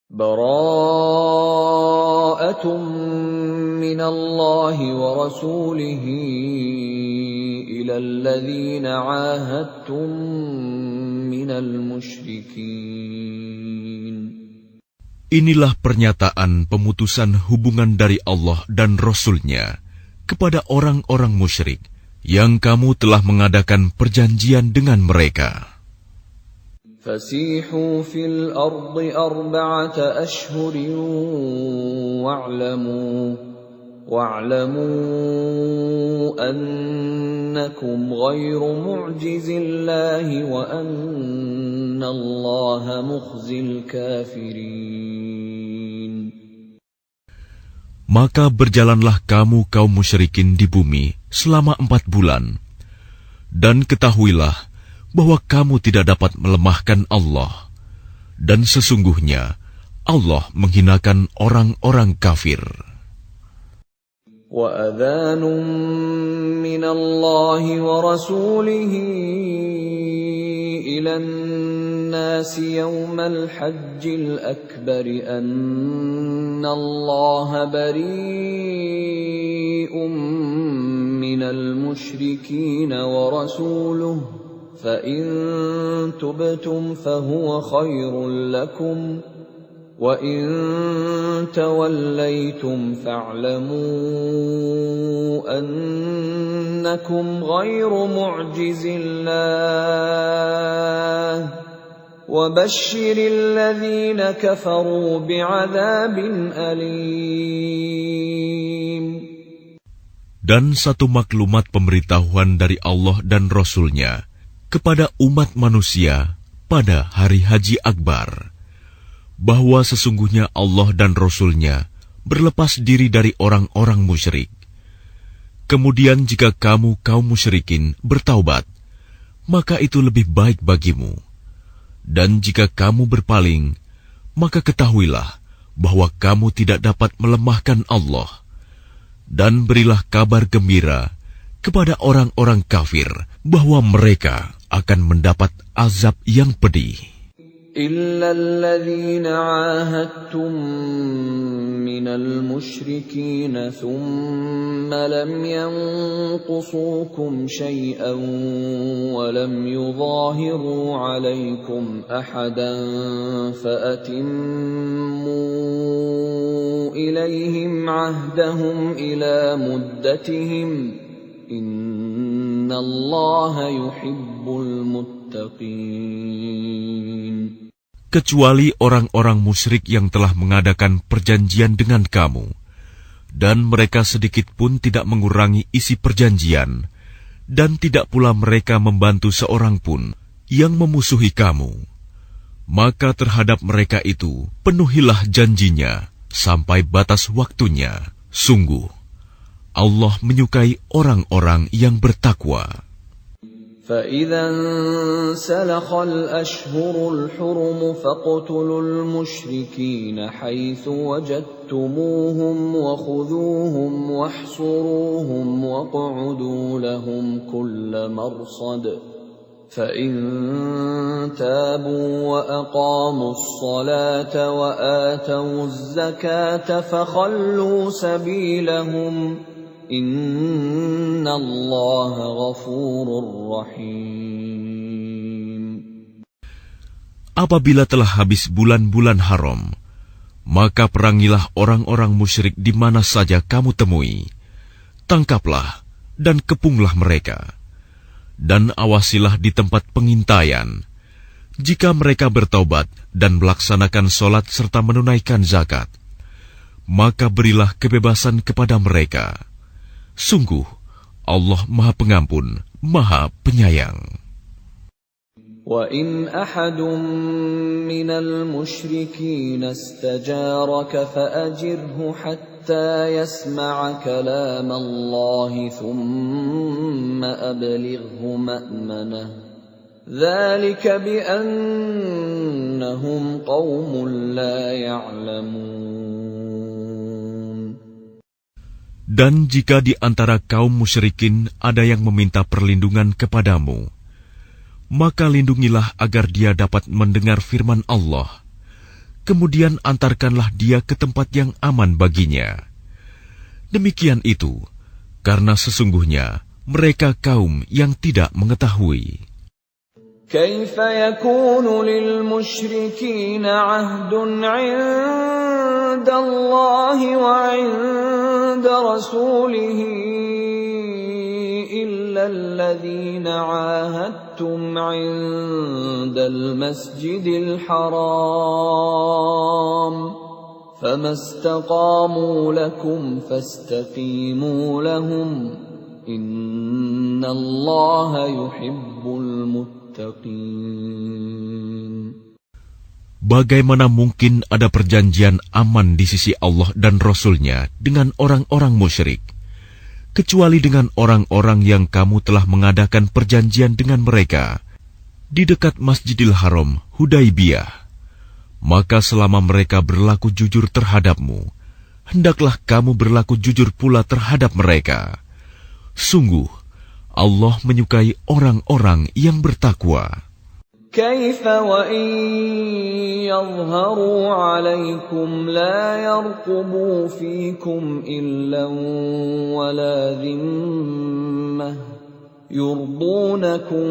Bara'atun minallahi wa rasulihi ilal ladzina 'ahadtum minal musyrikin. Inilah pernyataan pemutusan hubungan dari Allah dan Rasul-Nya kepada orang-orang musyrik yang kamu telah mengadakan perjanjian dengan mereka. Fasihu fil ardi arba'ata ashhurin wa'lamu annakum ghairu mu'jizillahi wa annallaha mukhzil kafirin. Maka berjalanlah kamu kaum musyrikin di bumi selama 4 bulan, dan ketahuilah bahwa kamu tidak dapat melemahkan Allah, dan sesungguhnya Allah menghinakan orang-orang kafir. وَأَذَانٌ مِّنَ اللَّهِ وَرَسُولِهِ إِلَى النَّاسِ يَوْمَ الْحَجِّ الْأَكْبَرِ أَنَّ اللَّهَ بَرِيءٌ مِّنَ الْمُشْرِكِينَ وَرَسُولُهُ فَإِن تُبْتُمْ فَهُوَ خَيْرٌ لَّكُمْ وَإِن تَوَلَّيْتُمْ فَاعْلَمُوا أَنَّكُمْ غَيْرُ مُعْجِزِ اللَّهِ وَبَشِّرِ الَّذِينَ كَفَرُوا بِعَذَابٍ أَلِيمٍ. Dan satu maklumat pemberitahuan dari Allah dan Rasul-Nya kepada umat manusia pada hari Haji Akbar, bahwa sesungguhnya Allah dan Rasul-Nya berlepas diri dari orang-orang musyrik. Kemudian jika kamu kaum musyrikin bertaubat, maka itu lebih baik bagimu. Dan jika kamu berpaling, maka ketahuilah bahwa kamu tidak dapat melemahkan Allah. Dan berilah kabar gembira kepada orang-orang kafir bahwa mereka akan mendapat azab yang pedih. إِلَّا الَّذِينَ عَاهَدتُّم مِّنَ الْمُشْرِكِينَ ثُمَّ لَمْ يَنقُصُوكُمْ شَيْئًا وَلَمْ يُظَاهِرُوا عَلَيْكُمْ أَحَدًا فَأَتِمُّوا إِلَيْهِمْ عَهْدَهُمْ إِلَى مُدَّتِهِمْ إِنَّ اللَّهَ يُحِبُّ الْمُتَّقِينَ. Kecuali orang-orang musyrik yang telah mengadakan perjanjian dengan kamu, dan mereka sedikit pun tidak mengurangi isi perjanjian, dan tidak pula mereka membantu seorang pun yang memusuhi kamu. Maka terhadap mereka itu penuhilah janjinya sampai batas waktunya. Sungguh, Allah menyukai orang-orang yang bertakwa. فَإِذَا انْسَلَخَ الْأَشْهُرُ الْحُرُمُ فَاقْتُلُوا الْمُشْرِكِينَ حَيْثُ وَجَدتُّمُوهُمْ وَخُذُوهُمْ وَاحْصُرُوهُمْ وَاقْعُدُوا لَهُمْ كُلَّ مَرْصَدٍ فَإِن تَابُوا وَأَقَامُوا الصَّلَاةَ وَآتَوُا الزَّكَاةَ فَخَلُّوا سَبِيلَهُمْ Inna Allah ghafurur rahim. Apabila telah habis bulan-bulan haram, maka perangilah orang-orang musyrik di mana saja kamu temui. Tangkaplah dan kepunglah mereka. Dan awasilah di tempat pengintaian. Jika mereka bertaubat dan melaksanakan solat serta menunaikan zakat, maka berilah kebebasan kepada mereka. Sungguh, Allah Maha Pengampun, Maha Penyayang. وَإِنْ أَحَدٌ مِّنَ الْمُشْرِكِينَ اسْتَجَارَكَ فَأَجِرْهُ حَتَّى يَسْمَعَ كَلَامَ اللَّهِ ثُمَّ أَبْلِغْهُ مَأْمَنَهُ ذَلِكَ بِأَنَّهُمْ قَوْمٌ لَّا يَعْلَمُونَ. Dan jika di antara kaum musyrikin ada yang meminta perlindungan kepadamu, maka lindungilah agar dia dapat mendengar firman Allah. kemudian antarkanlah dia ke tempat yang aman baginya. Demikian itu, karena sesungguhnya mereka kaum yang tidak mengetahui. كيف يكون للمشركين عهد عند الله وعند رسوله إلا الذين عاهدتم عند المسجد الحرام فما استقاموا لكم فاستقيموا لهم إن الله يحب المتقين. Bagaimana mungkin ada perjanjian aman di sisi Allah dan Rasul-Nya dengan orang-orang musyrik, kecuali dengan orang-orang yang kamu telah mengadakan perjanjian dengan mereka di dekat Masjidil Haram, Hudaibiyah. Maka selama mereka berlaku jujur terhadapmu, hendaklah kamu berlaku jujur pula terhadap mereka. Sungguh, Allah menyukai orang-orang yang bertakwa. كيف وإن يظهروا عليكم لا يرقبوا فيكم إلا ولا ذمة يرضونكم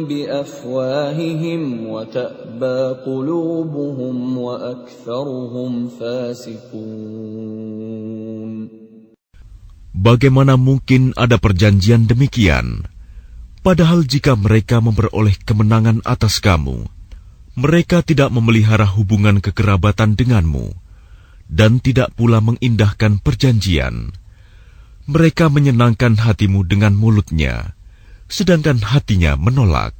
بأفواههم وتأبى قلوبهم وأكثرهم فاسقون. Bagaimana mungkin ada perjanjian demikian? Padahal jika mereka memperoleh kemenangan atas kamu, mereka tidak memelihara hubungan kekerabatan denganmu, dan tidak pula mengindahkan perjanjian. Mereka menyenangkan hatimu dengan mulutnya, sedangkan hatinya menolak.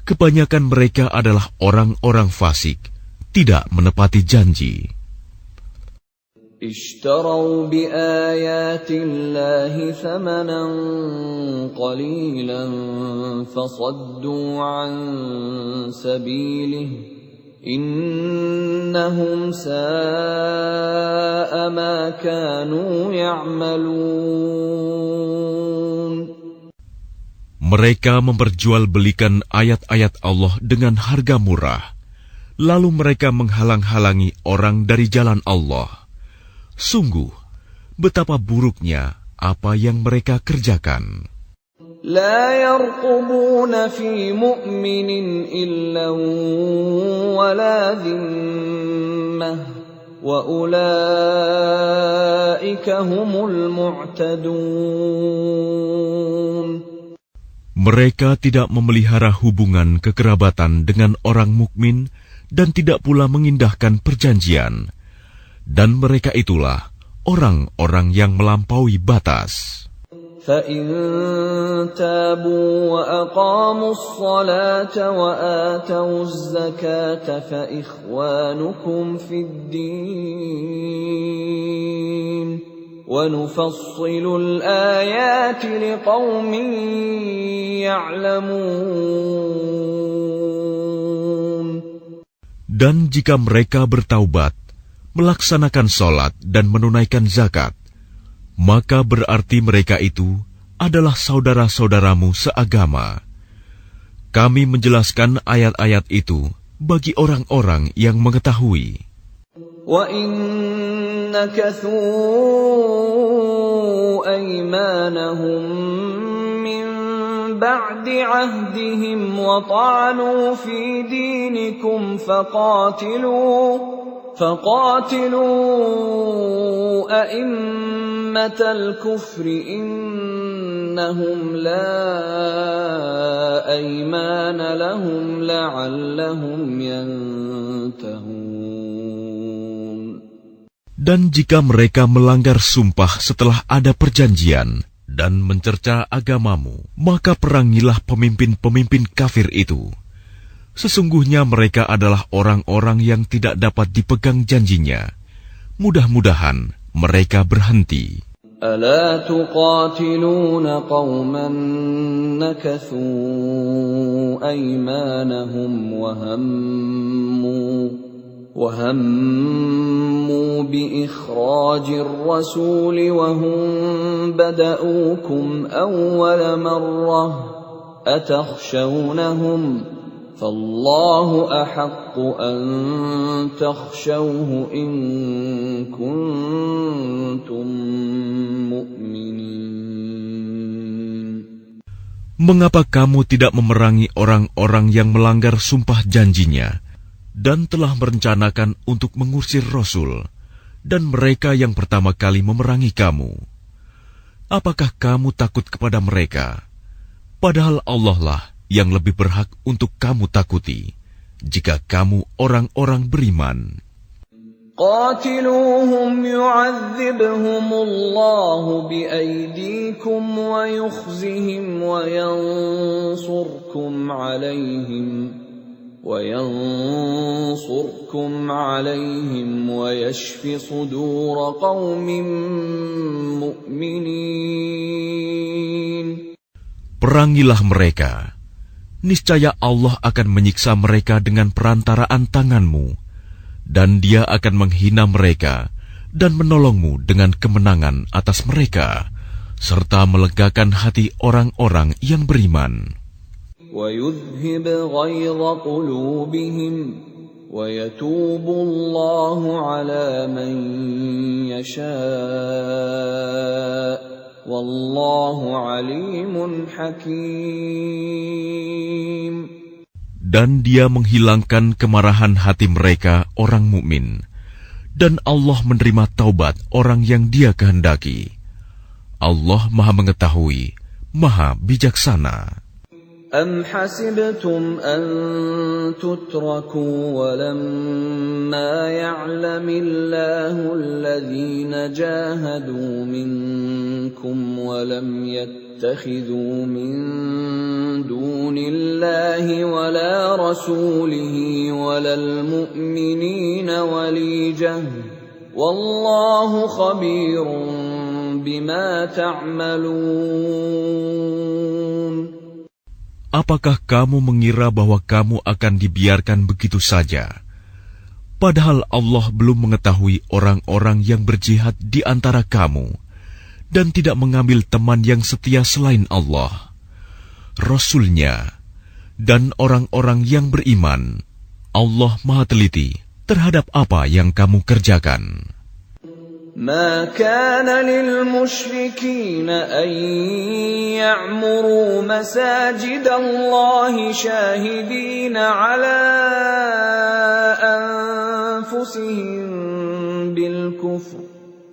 Kebanyakan mereka adalah orang-orang fasik, tidak menepati janji. اشتروا بآيات الله ثمنا قليلا فصدوا عن سبيله إنهم ساء ما كانوا يعملون. Mereka memperjualbelikan ayat-ayat Allah dengan harga murah, lalu mereka menghalang-halangi orang dari jalan Allah. Sungguh, betapa buruknya apa yang mereka kerjakan. لا يرقبون في مؤمن إلا ولا ذمة وأولئك هم المعتدون. Mereka tidak memelihara hubungan kekerabatan dengan orang mukmin dan tidak pula mengindahkan perjanjian. Dan mereka itulah orang-orang yang melampaui batas. فَإِن تَابُوا وَأَقَامُوا الصَّلَاةَ وَآتَوُا الزَّكَاةَ فَإِخْوَانُكُمْ فِي الدِّينِ وَنُفَصِّلُ الْآيَاتِ لِقَوْمٍ يَعْلَمُونَ. Dan jika mereka bertaubat, melaksanakan sholat dan menunaikan zakat, maka berarti mereka itu adalah saudara-saudaramu seagama. Kami menjelaskan ayat-ayat itu bagi orang-orang yang mengetahui. وَإِن نَكَثُوا أَيْمَانَهُم مِّن بَعْدِ عَهْدِهِمْ وَطَعَنُوا فِي دِينِكُمْ فقاتلوا أئمة الكفر إنهم لا أيمان لهم لعلهم ينتهون. Dan jika mereka melanggar sumpah setelah ada perjanjian dan mencerca agamamu, maka perangilah pemimpin-pemimpin kafir itu. Sesungguhnya mereka adalah orang-orang yang tidak dapat dipegang janjinya. Mudah-mudahan mereka berhenti. ألا تقاتلون قوما نكثوا أيمانهم وهموا بإخراج الرسول وهم بدؤوكم أول مرة أتخشونهم فالله أحق أن تخشوه إن كنتم مؤمنين. Mengapa kamu tidak memerangi orang-orang yang melanggar sumpah janjinya dan telah merencanakan untuk mengusir Rasul dan mereka yang pertama kali memerangi kamu? Apakah kamu takut kepada mereka? Padahal Allah lah yang lebih berhak untuk kamu takuti, jika kamu orang-orang beriman. قاتلوهم يعذبهم الله بأيديكم ويخزهم وينصركم عليهم ويشف صدور قوم مؤمنين. Perangilah mereka. Niscaya Allah akan menyiksa mereka dengan perantaraan tanganmu, dan Dia akan menghina mereka dan menolongmu dengan kemenangan atas mereka, serta melegakan hati orang-orang yang beriman. وَيُذْهِبْ غَيْظَ قُلُوبِهِمْ وَيَتُوبُ اللَّهُ عَلَى مَن يَشَاءُ وَاللَّهُ عَلِيمٌ حَكِيمٌ. Dan Dia menghilangkan kemarahan hati mereka orang mukmin, dan Allah menerima taubat orang yang Dia kehendaki. Allah Maha Mengetahui, Maha Bijaksana. أَمْ حَسِبْتُمْ أَن تُتْرَكُوا وَلَمَّا يَعْلَمِ اللَّهُ الَّذِينَ جَاهَدُوا مِنكُمْ وَلَمْ يَتَّخِذُوا مِن دُونِ اللَّهِ وَلَا رَسُولِهِ وَلَا الْمُؤْمِنِينَ وَلِيجَةً وَاللَّهُ خَبِيرٌ بِمَا تَعْمَلُونَ. Apakah kamu mengira bahwa kamu akan dibiarkan begitu saja? Padahal Allah belum mengetahui orang-orang yang berjihad di antara kamu dan tidak mengambil teman yang setia selain Allah, Rasul-Nya, dan orang-orang yang beriman. Allah Maha Teliti terhadap apa yang kamu kerjakan. ما كان للمشركين أن يعمروا مساجد الله شاهدين على أنفسهم بالكفر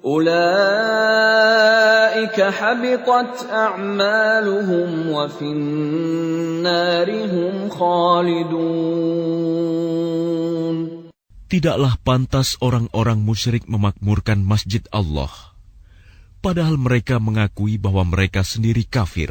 أولئك حبطت أعمالهم وفي النار هم خالدون. Tidaklah pantas orang-orang musyrik memakmurkan masjid Allah, padahal mereka mengakui bahwa mereka sendiri kafir.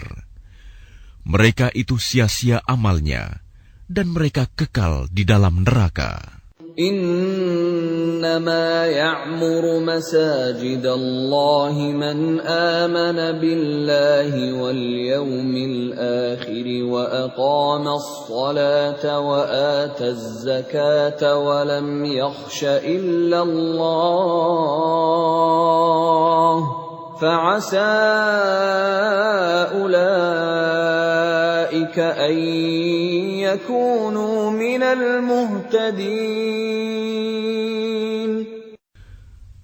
Mereka itu sia-sia amalnya, dan mereka kekal di dalam neraka. إنما يعمر مساجد الله من آمن بالله واليوم الآخر وأقام الصلاة وآتى الزكاة ولم يخش إلا الله فعسى أولئك أن يكونوا من المهتدين.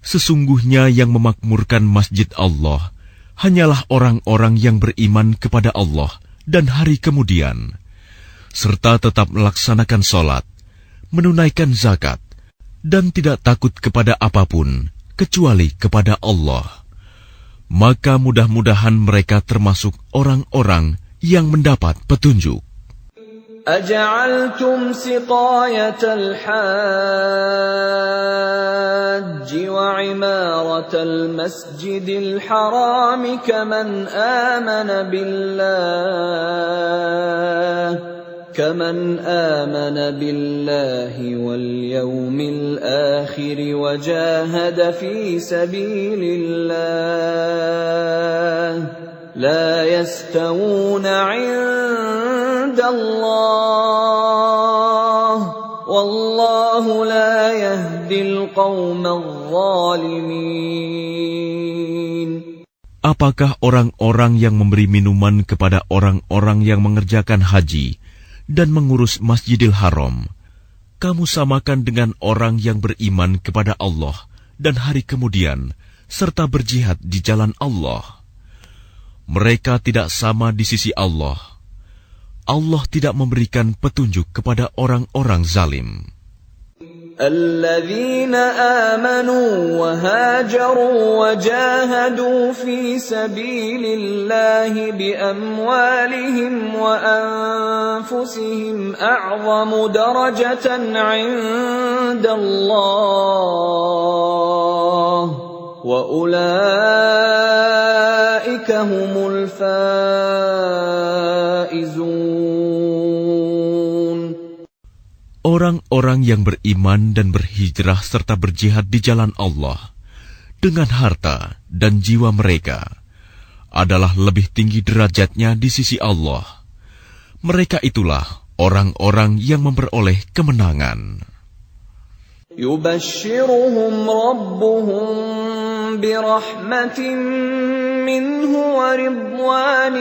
Sesungguhnya yang memakmurkan masjid Allah hanyalah orang-orang yang beriman kepada Allah dan hari kemudian, serta tetap melaksanakan sholat, menunaikan zakat, dan tidak takut kepada apapun kecuali kepada Allah. Maka mudah-mudahan mereka termasuk orang-orang yang mendapat petunjuk. أجعلتم سقاية الحاج وعمارة المسجد الحرام كمن آمن بالله واليوم الآخر وجاهد في سبيل الله لا يستوون عند الله والله لا يهدي القوم الظالمين. Apakah orang-orang yang memberi minuman kepada orang-orang yang mengerjakan haji dan mengurus Masjidil Haram, kamu samakan dengan orang yang beriman kepada Allah dan hari kemudian, serta berjihad di jalan Allah. Mereka tidak sama di sisi Allah. Allah tidak memberikan petunjuk kepada orang-orang zalim. الذين آمنوا وهاجروا وجاهدوا في سبيل الله بأموالهم وأنفسهم أعظم درجة عند الله وأولئك هم الفائزون. Orang-orang yang beriman dan berhijrah serta berjihad di jalan Allah dengan harta dan jiwa mereka adalah lebih tinggi derajatnya di sisi Allah. Mereka itulah orang-orang yang memperoleh kemenangan. يبشرهم ربهم برحمة منه ورضوان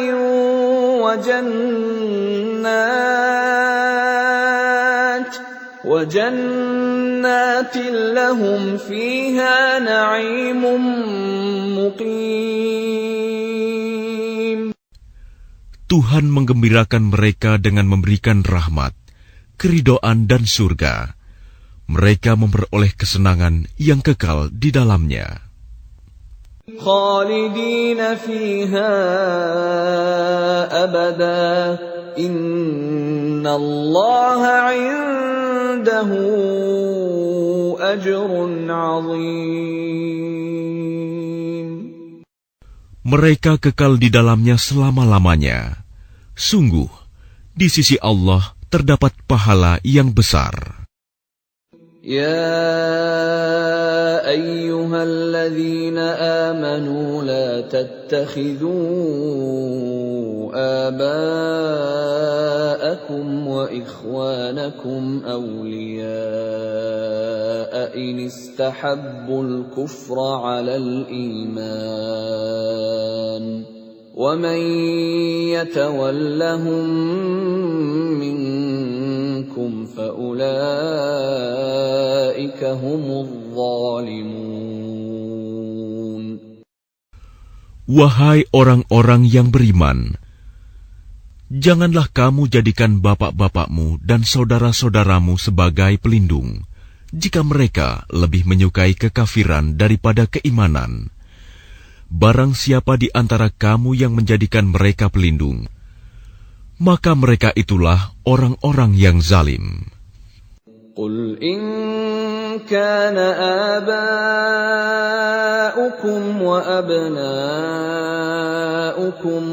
وجنات لهم فيها نعيم مقيم. Tuhan menggembirakan mereka dengan memberikan rahmat, keridhaan dan surga. Mereka memperoleh kesenangan yang kekal di dalamnya. خالدين فيها أبدا إن الله عنده أجر عظيم. Mereka kekal di dalamnya selama-lamanya. Sungguh, di sisi Allah terdapat pahala yang besar. يا أيها الذين آمنوا لا تتخذوا آباءكم وإخوانكم أولياء إن استحبوا الكفر على الإيمان ومن يتولهم منكم فأولئك هم الظالمون. Wahai orang-orang yang beriman, janganlah kamu jadikan bapak-bapakmu dan saudara-saudaramu sebagai pelindung, jika mereka lebih menyukai kekafiran daripada keimanan. Barang siapa di antara kamu yang menjadikan mereka pelindung, maka mereka itulah orang-orang yang zalim. قل إن كان آباؤكم وأبناؤكم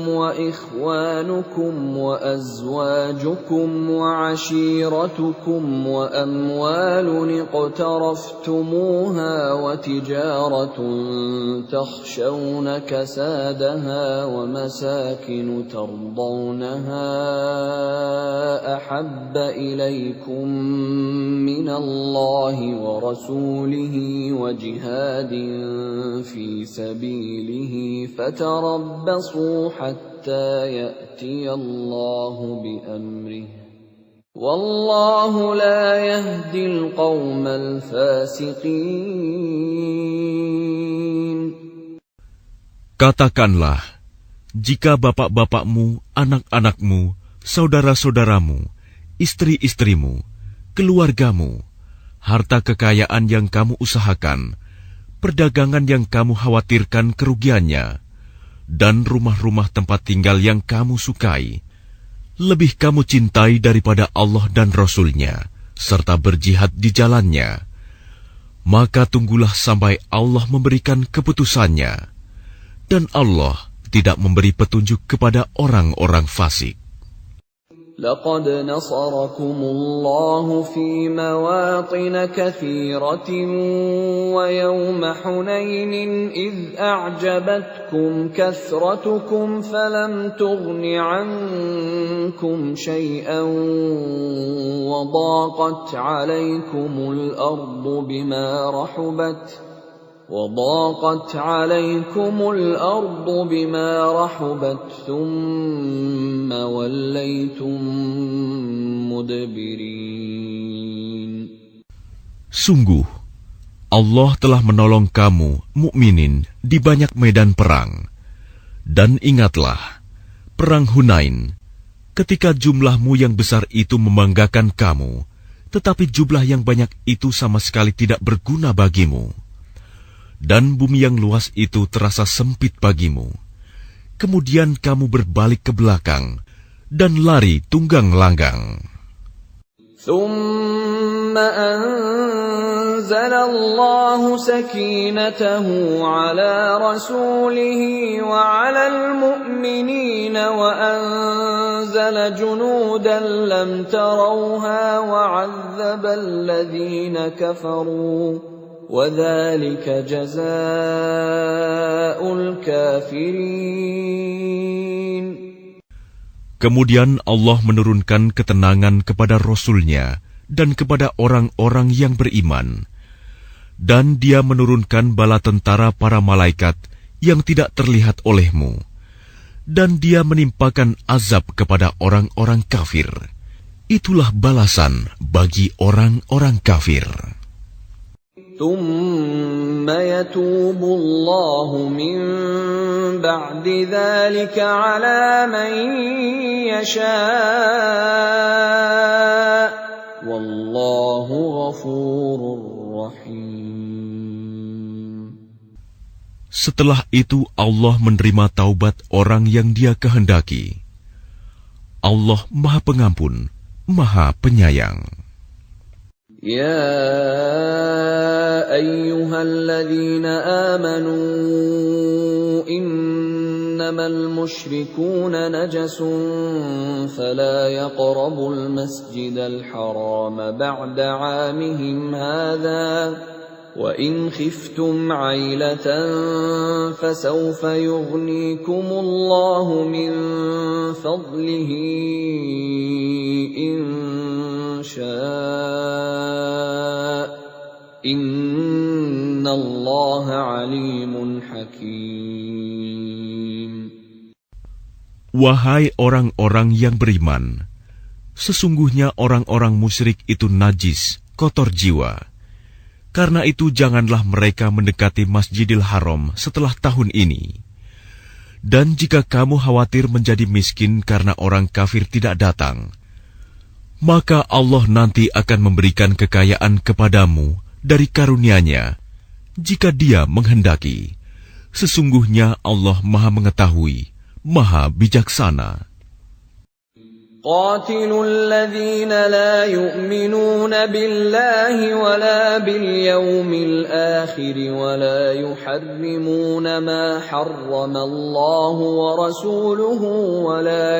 وإخوانكم وأزواجكم وعشيرتكم وأموال اقترفتموها وتجارة تخشون كسادها ومساكن ترضونها أحب إليكم من الله ورسوله وجهاد في سبيله فتربصوا حتى يأتي الله بأمره والله لا يهدي القوم الفاسقين. Katakanlah, jika bapak-bapakmu, anak-anakmu, saudara-saudaramu, istri-istrimu, keluargamu, harta kekayaan yang kamu usahakan, perdagangan yang kamu khawatirkan kerugiannya, dan rumah-rumah tempat tinggal yang kamu sukai, lebih kamu cintai daripada Allah dan Rasul-Nya, serta berjihad di jalannya, maka tunggulah sampai Allah memberikan keputusannya, dan Allah tidak memberi petunjuk kepada orang-orang fasik. لقد نصركم الله في مواطن كثيرة ويوم حنين إذ أعجبتكم كثرتكم فلم تغن عنكم شيئا وضاقت عليكم الأرض بما رحبت وضاقت عليكم الأرض بما رحبت ثم وليتم مدبرين. Sungguh, Allah telah menolong kamu, mukminin, di banyak medan perang. Dan ingatlah, perang Hunain, ketika jumlahmu yang besar itu membanggakan kamu, tetapi jumlah yang banyak itu sama sekali tidak berguna bagimu. Dan bumi yang luas itu terasa sempit bagimu. Kemudian kamu berbalik ke belakang dan lari tunggang langgang. ثم أنزل الله سكينته على رسوله وعلى المؤمنين وأنزل جنودا لم تروها وعذب الذين كفروا وذلك جزاء الكافرين. Kemudian Allah menurunkan ketenangan kepada Rasul-Nya dan kepada orang-orang yang beriman. Dan Dia menurunkan bala tentara para malaikat yang tidak terlihat olehmu. Dan Dia menimpakan azab kepada orang-orang kafir. Itulah balasan bagi orang-orang kafir. ثم يتوب الله من بعد ذلك على من يشاء والله غفور رحيم. Setelah itu Allah menerima taubat orang yang Dia kehendaki. Allah Maha Pengampun, Maha Penyayang. يا أيها الذين آمنوا إنما المشركون نجس فلا يقربوا المسجد الحرام بعد عامهم هذا وإن خفتم عيلة فسوف يغنيكم الله من فضله إن شاء إن الله عليم حكيم. Wahai orang-orang yang beriman, sesungguhnya orang-orang musyrik itu najis, kotor jiwa. Karena itu janganlah mereka mendekati Masjidil Haram setelah tahun ini. Dan jika kamu khawatir menjadi miskin karena orang kafir tidak datang, maka Allah nanti akan memberikan kekayaan kepadamu dari karunia-Nya, jika Dia menghendaki. Sesungguhnya Allah Maha Mengetahui, Maha Bijaksana. قاتلوا الذين لا يؤمنون بالله ولا باليوم الآخر ولا يحرمون ما حرم الله ورسوله ولا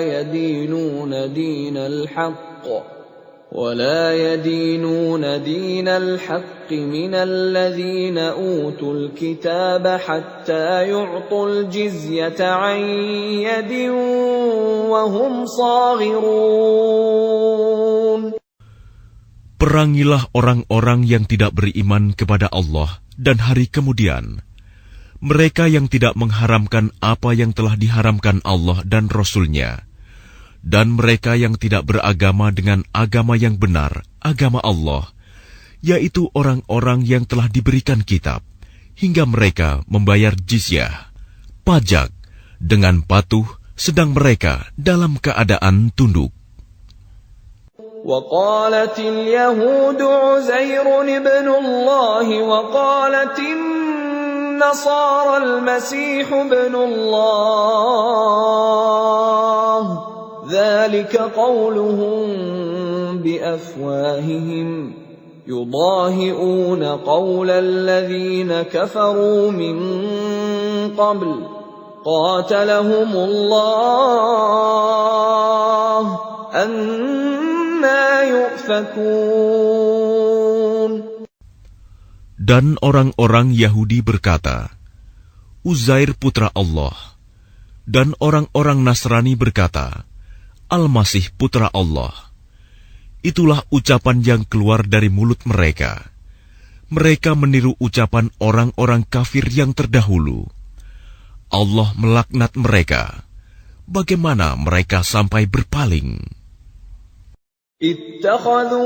يدينون دين الحق من الذين أوتوا الكتاب حتى يعطوا الجزية عن يد وهم صاغرون. Perangilah orang-orang yang tidak beriman kepada Allah dan hari kemudian. Mereka yang tidak mengharamkan apa yang telah diharamkan Allah dan Rasul-Nya. Dan mereka yang tidak beragama dengan agama yang benar, agama Allah, yaitu orang-orang yang telah diberikan kitab, hingga mereka membayar jizyah, pajak, dengan patuh, sedang mereka dalam keadaan tunduk. وقالت اليهود عزير ابن الله وقالت النصارى المسيح ابن الله ذلك قولهم بأفواههم يضاهئون قول الذين كفروا من قبل قاتلهم الله أنى يؤفكون. Dan orang-orang Yahudi berkata, Uzair putra Allah. Dan orang-orang Nasrani berkata, Al-Masih putra Allah. Itulah ucapan yang keluar dari mulut mereka. Mereka meniru ucapan orang-orang kafir yang terdahulu. Allah melaknat mereka. Bagaimana mereka sampai berpaling? اتخذوا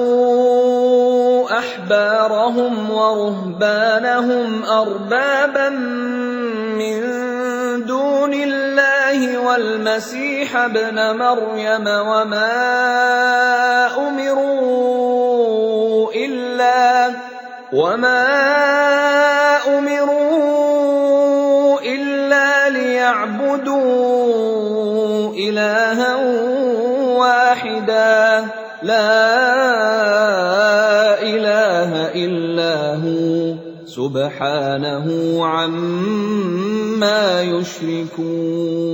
أحبارهم ورهبانهم أربابا من دون الله والمسيح ابن مريم وما أمروا إلا ليعبدوا إلها واحدا لا إله إلا هو سبحانه عما يشركون.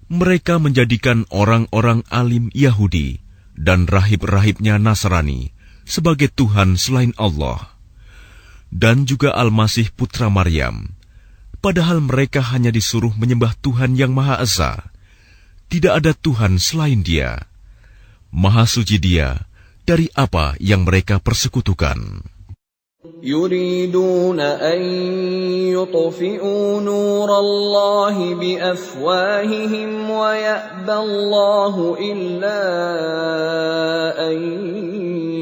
Mereka menjadikan orang-orang alim Yahudi dan rahib-rahibnya Nasrani sebagai Tuhan selain Allah, dan juga Al-Masih putra Maryam, padahal mereka hanya disuruh menyembah Tuhan yang Maha Esa. Tidak ada Tuhan selain Dia. Maha suci Dia dari apa yang mereka persekutukan. يريدون أن يطفئوا نور الله بأفواههم ويأبى الله إلا أن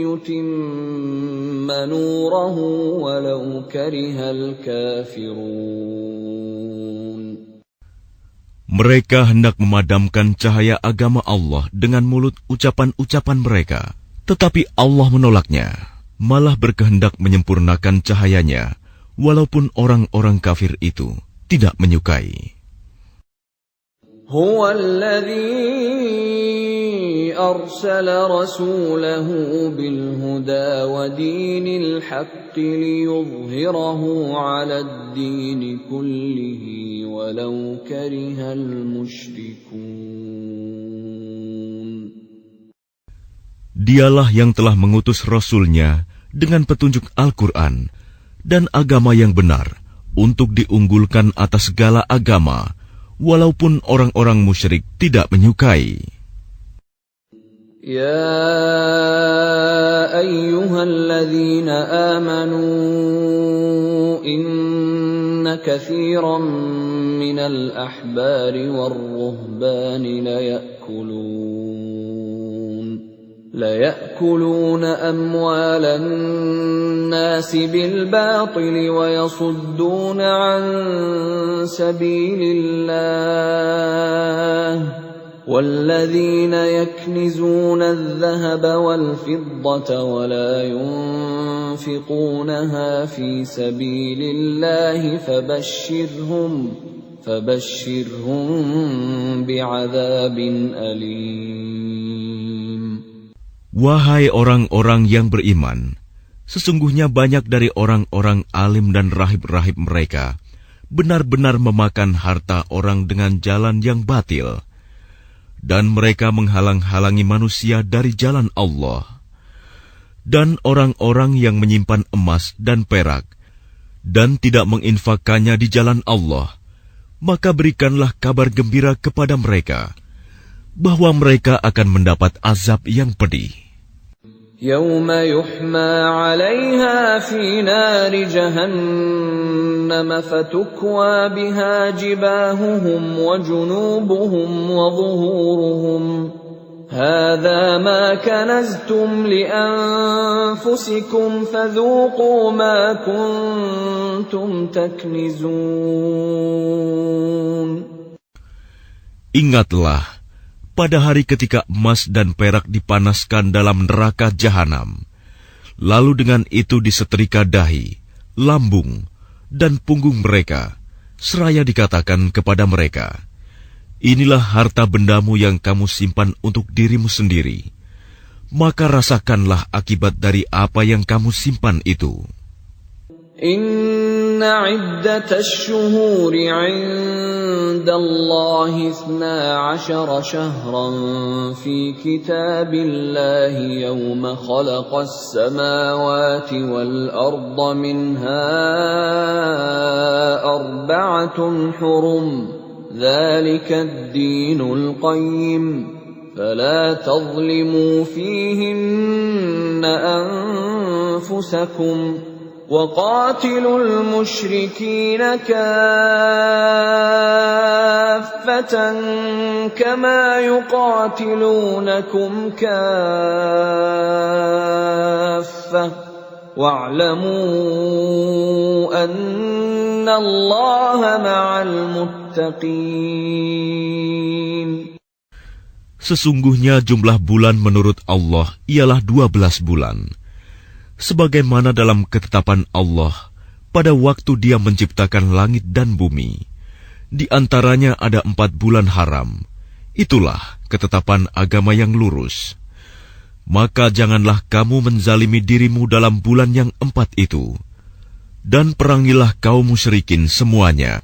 يتم نوره ولو كره الكافرون. Mereka hendak memadamkan cahaya agama Allah dengan mulut ucapan-ucapan mereka, tetapi Allah menolaknya, malah berkehendak menyempurnakan cahayanya, walaupun orang-orang kafir itu tidak menyukai. Huwa alladhi arsala rasulahu bil huda wa dinil haqqi liyudhhirahu 'ala ad-din kullihi walau karihal musyrikun. Dialah yang telah mengutus Rasul-Nya dengan petunjuk Al-Quran dan agama yang benar untuk diunggulkan atas segala agama, walaupun orang-orang musyrik tidak menyukai. Ya ayyuhalladzina amanu inna katsiran minal ahbari war-ruhbani ليأكلون أموال الناس بالباطل ويصدون عن سبيل الله والذين يكنزون الذهب والفضة ولا ينفقونها في سبيل الله فبشرهم بعذاب أليم. Wahai orang-orang yang beriman, sesungguhnya banyak dari orang-orang alim dan rahib-rahib mereka benar-benar memakan harta orang dengan jalan yang batil, dan mereka menghalang-halangi manusia dari jalan Allah. Dan orang-orang yang menyimpan emas dan perak dan tidak menginfakkannya di jalan Allah, maka berikanlah kabar gembira kepada mereka bahwa mereka akan mendapat azab yang pedih. يوم يحمى عليها في نار جهنم فتكوى بها جباههم وجنوبهم وظهورهم هذا ما كنزتم لأنفسكم فذوقوا ما كنتم تكنزون. Ingatlah pada hari ketika emas dan perak dipanaskan dalam neraka jahanam, lalu dengan itu disetrika dahi, lambung, dan punggung mereka, seraya dikatakan kepada mereka, inilah harta bendamu yang kamu simpan untuk dirimu sendiri, maka rasakanlah akibat dari apa yang kamu simpan itu. Inna iddatash shuhuri 'inda Allahi 12 shahran fi kitabillahi yawma khalaqas samawati wal arda minha arba'atun hurum dhalika ad-dinul qayyim fala tadhlimu fihinna أنفسكم وقاتلوا المشركين كافة كما يقاتلونكم كافة واعلموا أن الله مع المتقين. Sesungguhnya jumlah bulan menurut Allah ialah 12 bulan. Sebagaimana dalam ketetapan Allah pada waktu Dia menciptakan langit dan bumi. Di antaranya ada 4 bulan haram. Itulah ketetapan agama yang lurus. Maka janganlah kamu menzalimi dirimu dalam bulan yang 4 itu. Dan perangilah kaum musyrikin semuanya.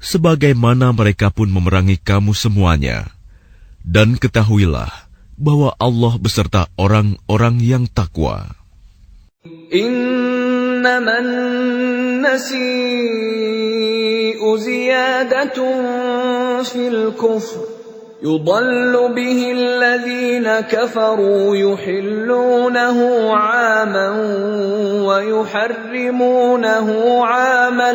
Sebagaimana mereka pun memerangi kamu semuanya. Dan ketahuilah bahwa Allah beserta orang-orang yang takwa. إنما النسيء زيادة في الكفر يضل به الذين كفروا يحلونه عاما ويحرمونه عاما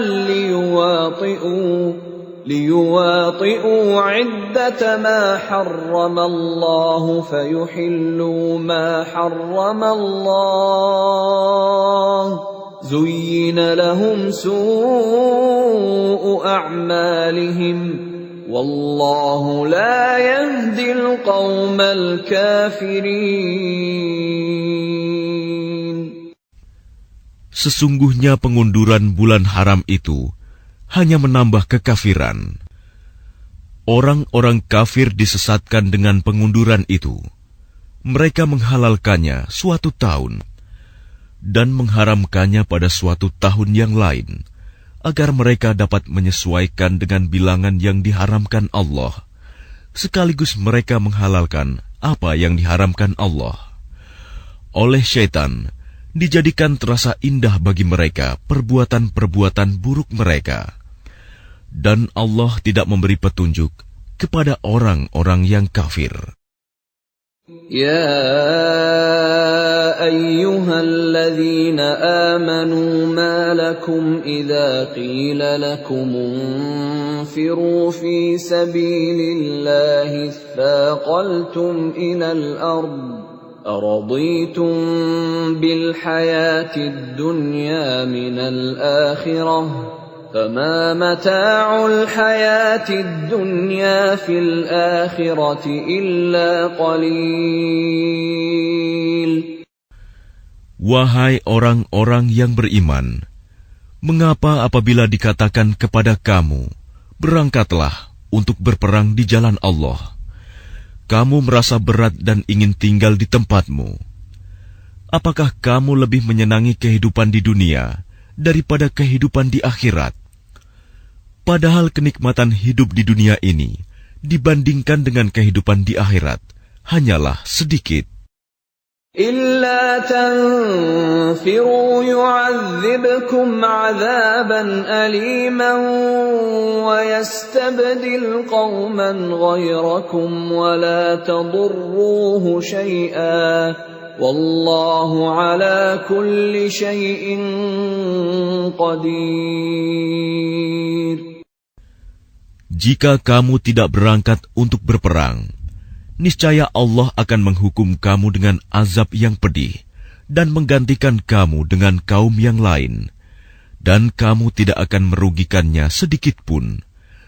ليواطئوا عدة ما حرم الله فيحلوا ما حرم الله زين لهم سوء أعمالهم والله لا يهدي القوم الكافرين. Sesungguhnya pengunduran bulan haram itu hanya menambah kekafiran. Orang-orang kafir disesatkan dengan pengunduran itu. Mereka menghalalkannya suatu tahun dan mengharamkannya pada suatu tahun yang lain, agar mereka dapat menyesuaikan dengan bilangan yang diharamkan Allah, sekaligus mereka menghalalkan apa yang diharamkan Allah. Oleh syaitan, dijadikan terasa indah bagi mereka perbuatan-perbuatan buruk mereka. Dan Allah tidak memberi petunjuk kepada orang-orang yang kafir. Ya ayyuhalladzina amanu ma lakum idza qila lakum unfiru fi sabilillahi thaqaltum ilal ard araditum bil hayatid dunya minal akhirah فما متاع الحياة الدنيا في الآخرة إلا قليل. Wahai orang-orang yang beriman, mengapa apabila dikatakan kepada kamu, berangkatlah untuk berperang di jalan Allah, kamu merasa berat dan ingin tinggal di tempatmu? Apakah kamu lebih menyenangi kehidupan di dunia daripada kehidupan di akhirat? Padahal kenikmatan hidup di dunia ini dibandingkan dengan kehidupan di akhirat hanyalah sedikit. إِلَّا تَنْفِرُوا يُعَذِّبْكُمْ عَذَابًا أَلِيمًا وَيَسْتَبْدِلْ قَوْمًا غَيْرَكُمْ وَلَا تَضُرُّوهُ شَيْئًا وَاللَّهُ عَلَى كُلِّ شَيْءٍ قَدِيرٌ. Jika kamu tidak berangkat untuk berperang, niscaya Allah akan menghukum kamu dengan azab yang pedih dan menggantikan kamu dengan kaum yang lain, dan kamu tidak akan merugikannya sedikit pun,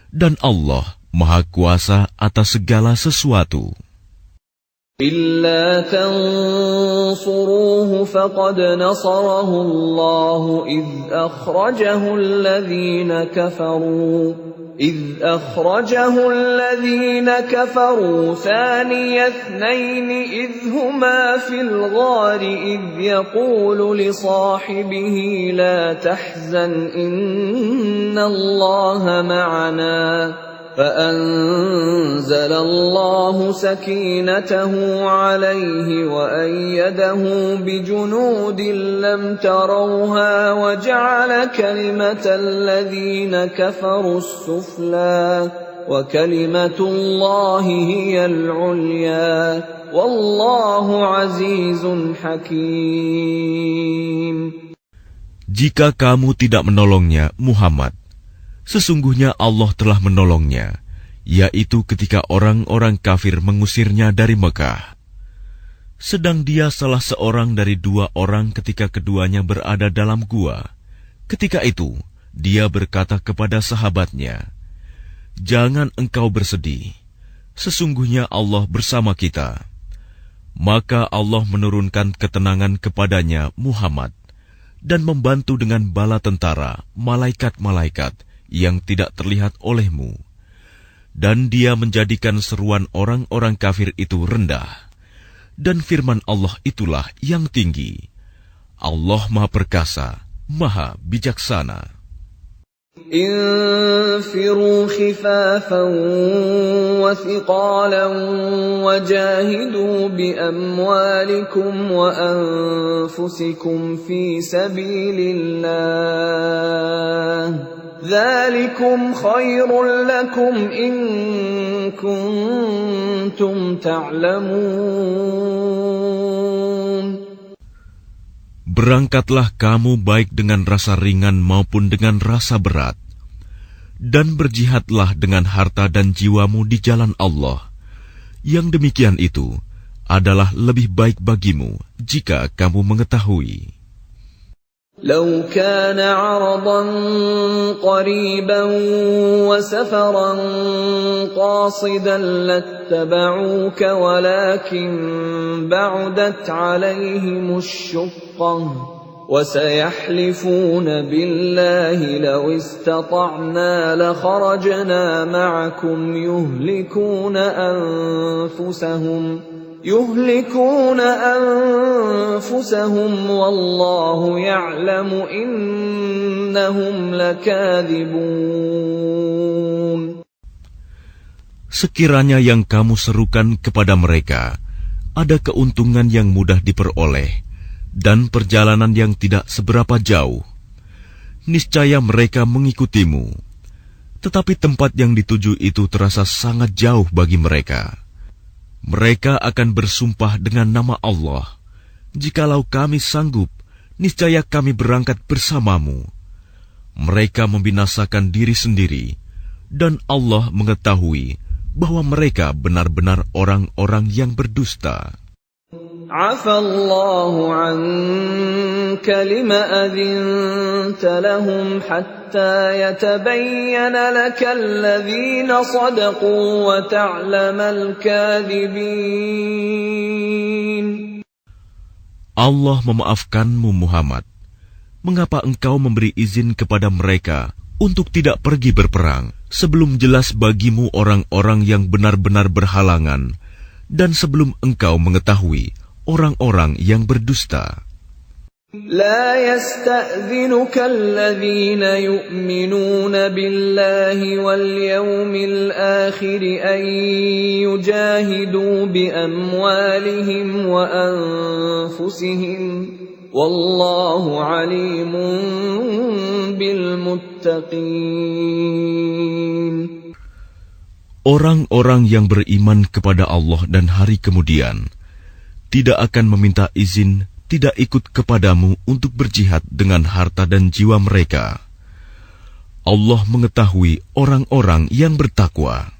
dan Allah Maha Kuasa atas segala sesuatu. إِلَّا تَنصُرُوهُ فَقَدْ نَصَرَهُ اللَّهُ إِذْ أَخْرَجَهُ الَّذِينَ كَفَرُوا ثَانِيَ اثْنَيْنِ إِذْ هُمَا فِي الْغَارِ إِذْ يَقُولُ لِصَاحِبِهِ لَا تَحْزَنْ إِنَّ اللَّهَ مَعَنَا فَأَنزَلَ اللَّهُ سَكِينَتَهُ عَلَيْهِ وَأَيَّدَهُ بِجُنُودٍ لَّمْ تَرَوْهَا وَجَعَلَ كَلِمَةَ الَّذِينَ كَفَرُوا السُّفْلَىٰ وكلمة الله هي العليا والله عزيز حكيم. Jika kamu tidak menolongnya, Muhammad, sesungguhnya Allah telah menolongnya, yaitu ketika orang-orang kafir mengusirnya dari Mekah. Sedang dia salah seorang dari 2 orang ketika keduanya berada dalam gua. Ketika itu, dia berkata kepada sahabatnya, "Jangan engkau bersedih, sesungguhnya Allah bersama kita." Maka Allah menurunkan ketenangan kepadanya, Muhammad, dan membantu dengan bala tentara, malaikat-malaikat yang tidak terlihat olehmu. Dan dia menjadikan seruan orang-orang kafir itu rendah. Dan firman Allah itulah yang tinggi. Allah Maha Perkasa, Maha Bijaksana. انفروا خفافا وثقالا وجاهدوا بأموالكم وأنفسكم في سبيل الله ذلكم خير لكم إن كنتم تعلمون. Berangkatlah kamu baik dengan rasa ringan maupun dengan rasa berat, dan berjihadlah dengan harta dan jiwamu di jalan Allah. Yang demikian itu adalah lebih baik bagimu jika kamu mengetahui. لو كان عرضا قريبا وسفرا قاصدا لاتبعوك ولكن بعدت عليهم الشقة وسيحلفون بالله لو استطعنا لخرجنا معكم يهلكون أنفسهم والله يعلم إنهم لكاذبون. Sekiranya yang kamu serukan kepada mereka ada keuntungan yang mudah diperoleh dan perjalanan yang tidak seberapa jauh, niscaya mereka mengikutimu. Tetapi tempat yang dituju itu terasa sangat jauh bagi mereka. Mereka akan bersumpah dengan nama Allah, "Jikalau kami sanggup, niscaya kami berangkat bersamamu." Mereka membinasakan diri sendiri, dan Allah mengetahui bahwa mereka benar-benar orang-orang yang berdusta. عفى الله عنك لم أذنت لهم حتى يتبين لك الذين صدقوا وتعلم الكاذبين. Allah memaafkanmu, Muhammad. Mengapa engkau memberi izin kepada mereka untuk tidak pergi berperang sebelum jelas bagimu orang-orang yang benar-benar berhalangan dan sebelum engkau mengetahui orang-orang yang berdusta? لا يستأذنك الذين يؤمنون بالله واليوم الآخر أن يجاهدوا بأموالهم وأنفسهم والله عليم بالمتقين. Orang-orang yang beriman kepada Allah dan hari kemudian tidak akan meminta izin, tidak ikut kepadamu untuk berjihad dengan harta dan jiwa mereka. Allah mengetahui orang-orang yang bertakwa.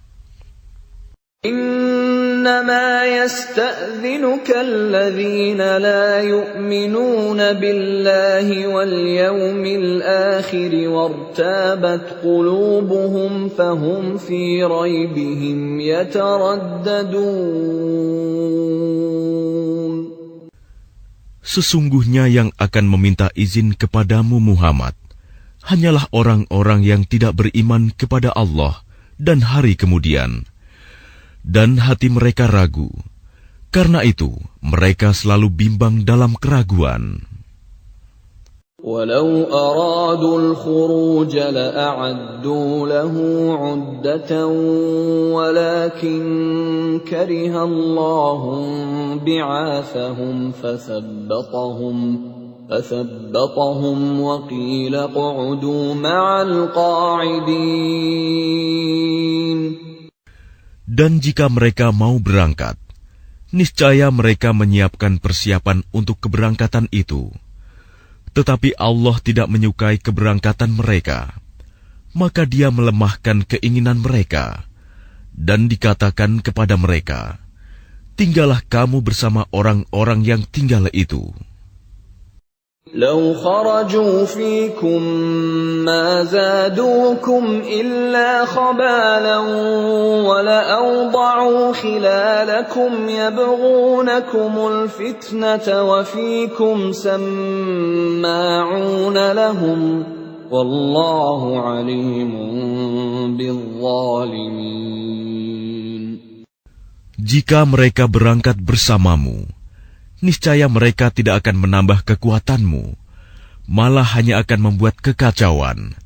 إنما يستأذنك الذين لا يؤمنون بالله واليوم الآخر وارتابت قلوبهم فهم في ريبهم يترددون. Sesungguhnya yang akan meminta izin kepadamu, Muhammad, hanyalah orang-orang yang tidak beriman kepada Allah dan hari kemudian, dan hati mereka ragu. Karena itu, mereka selalu bimbang dalam keraguan. ولو أرادوا الخروج لأعدوا له عدة ولكن كره الله بعاثهم فثبطهم وقيل اقعدوا مع القاعدين. Dan jika mereka mau berangkat, niscaya mereka menyiapkan persiapan untuk keberangkatan itu. Tetapi Allah tidak menyukai keberangkatan mereka, maka Dia melemahkan keinginan mereka, dan dikatakan kepada mereka, tinggallah kamu bersama orang-orang yang tinggal itu. لو خرجوا فيكم ما زادوكم إلا خبالا ولأوضعوا خلالكم يبغونكم الفتنة وفيكم سماعون لهم والله عليم بالظالمين. Jika mereka berangkat bersamamu, niscaya mereka tidak akan menambah kekuatanmu, malah hanya akan membuat kekacauan.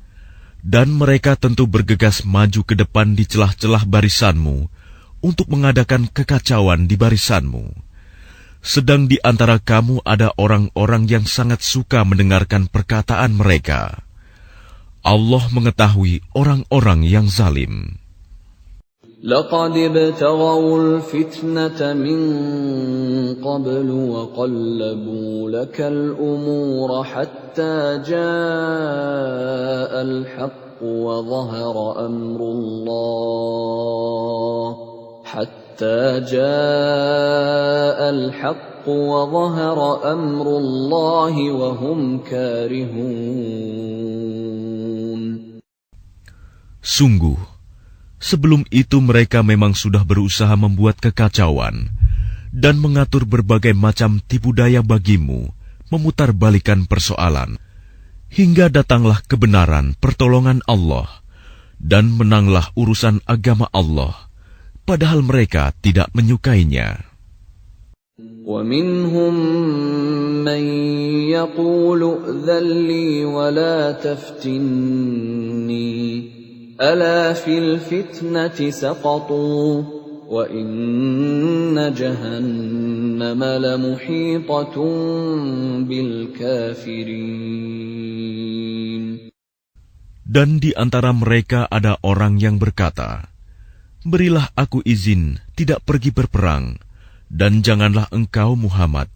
Dan mereka tentu bergegas maju ke depan di celah-celah barisanmu untuk mengadakan kekacauan di barisanmu. Sedang di antara kamu ada orang-orang yang sangat suka mendengarkan perkataan mereka. Allah mengetahui orang-orang yang zalim. لقد ابتغوا الفتنة من قبل وقلبوا لك الأمور حتى جاء الحق وظهر أمر الله وهم كارهون. Sungguh, sebelum itu mereka memang sudah berusaha membuat kekacauan dan mengatur berbagai macam tipu daya bagimu, memutarbalikan persoalan, hingga datanglah kebenaran pertolongan Allah, dan menanglah urusan agama Allah, padahal mereka tidak menyukainya. وَمِنْهُمْ مَنْ يَقُولُ ائْذَنْ لِي وَلَا تَفْتِنِّي ألا في الفتنة سقطوا وإن جهنم لمحيطة بالكافرين. Dan di antara mereka ada orang yang berkata, berilah aku izin tidak pergi berperang, dan janganlah engkau Muhammad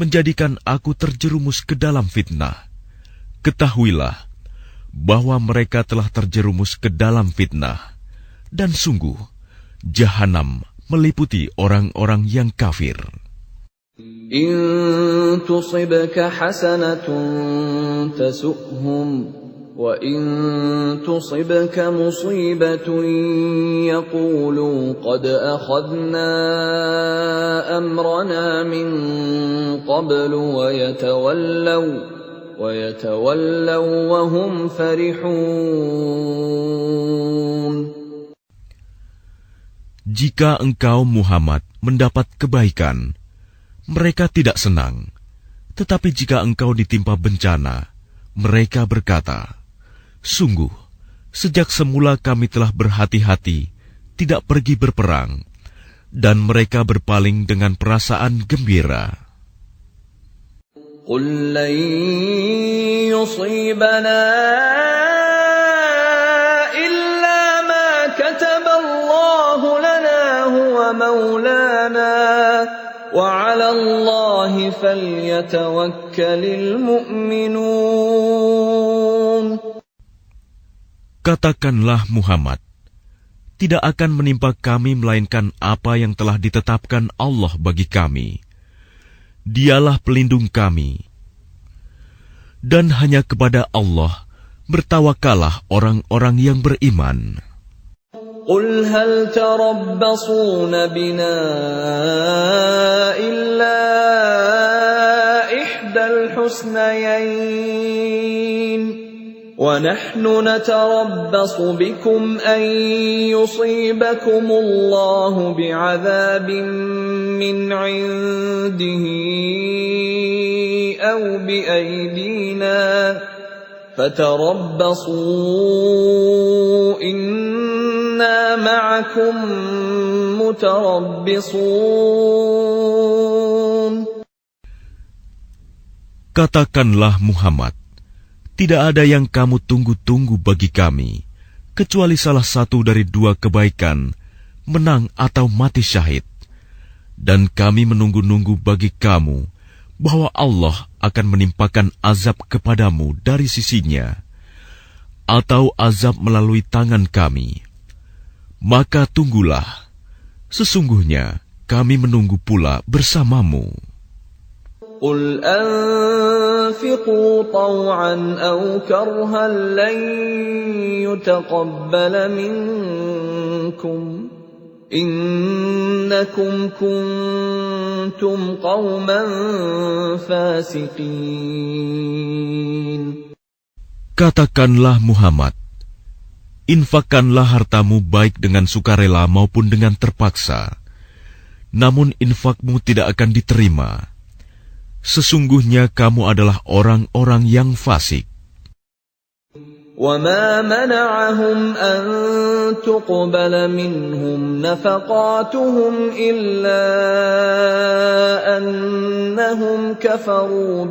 menjadikan aku terjerumus ke dalam fitnah. Ketahuilah bahwa mereka telah terjerumus ke dalam fitnah, dan sungguh, Jahanam meliputi orang-orang yang kafir. In tusibka hasanatun tasu'hum, wa in tusibka musibatun yaqulu qad akhadna amrana min qablu wa وَيَتَوَلَّوْا وَهُمْ فَرِحُونَ. Jika engkau Muhammad mendapat kebaikan, mereka tidak senang. Tetapi jika engkau ditimpa bencana, mereka berkata, sungguh, sejak semula kami telah berhati-hati, tidak pergi berperang, dan mereka berpaling dengan perasaan gembira. قُلْ لَنْ يُصِيبَنَا إِلَّا مَا كَتَبَ اللَّهُ لَنَا هُوَ مَوْلَانَا وَعَلَى اللَّهِ فَلْيَتَوَكَّلِ الْمُؤْمِنُونَ. Katakanlah Muhammad, tidak akan menimpa kami melainkan apa yang telah ditetapkan Allah bagi kami. Dialah pelindung kami. Dan hanya kepada Allah bertawakkallah orang-orang yang beriman. قُلْ هَلْ تَرَبَّصُونَ بِنَا إِلَّا إِحْدَى الْحُسْنَيَيْنِ وَنَحْنُ نَتَرَبَّصُ بِكُمْ أَنْ يُصِيبَكُمُ اللَّهُ بِعَذَابٍ مِّنْ عِنْدِهِ أَوْ بِأَيْدِينَا فَتَرَبَّصُوا إِنَّا مَعَكُمْ مُتَرَبِّصُونَ. Katakanlah Muhammad, tidak ada yang kamu tunggu-tunggu bagi kami, kecuali salah satu dari dua kebaikan, menang atau mati syahid. Dan kami menunggu-nunggu bagi kamu, bahwa Allah akan menimpakan azab kepadamu dari sisinya, atau azab melalui tangan kami. Maka tunggulah, sesungguhnya kami menunggu pula bersamamu. قل أنفقوا طوعا أو كرها لن يتقبل منكم إنكم كنتم قوما فاسقين. Katakanlah Muhammad, infakkanlah hartamu baik dengan sukarela maupun dengan terpaksa, namun infakmu tidak akan diterima. Sesungguhnya kamu adalah orang-orang yang fasik. وَمَا مَنَعَهُمْ أَن تُقْبَلَ مِنْهُمْ نَفَقَاتُهُمْ إِلَّا أَنَّهُمْ كَفَرُوا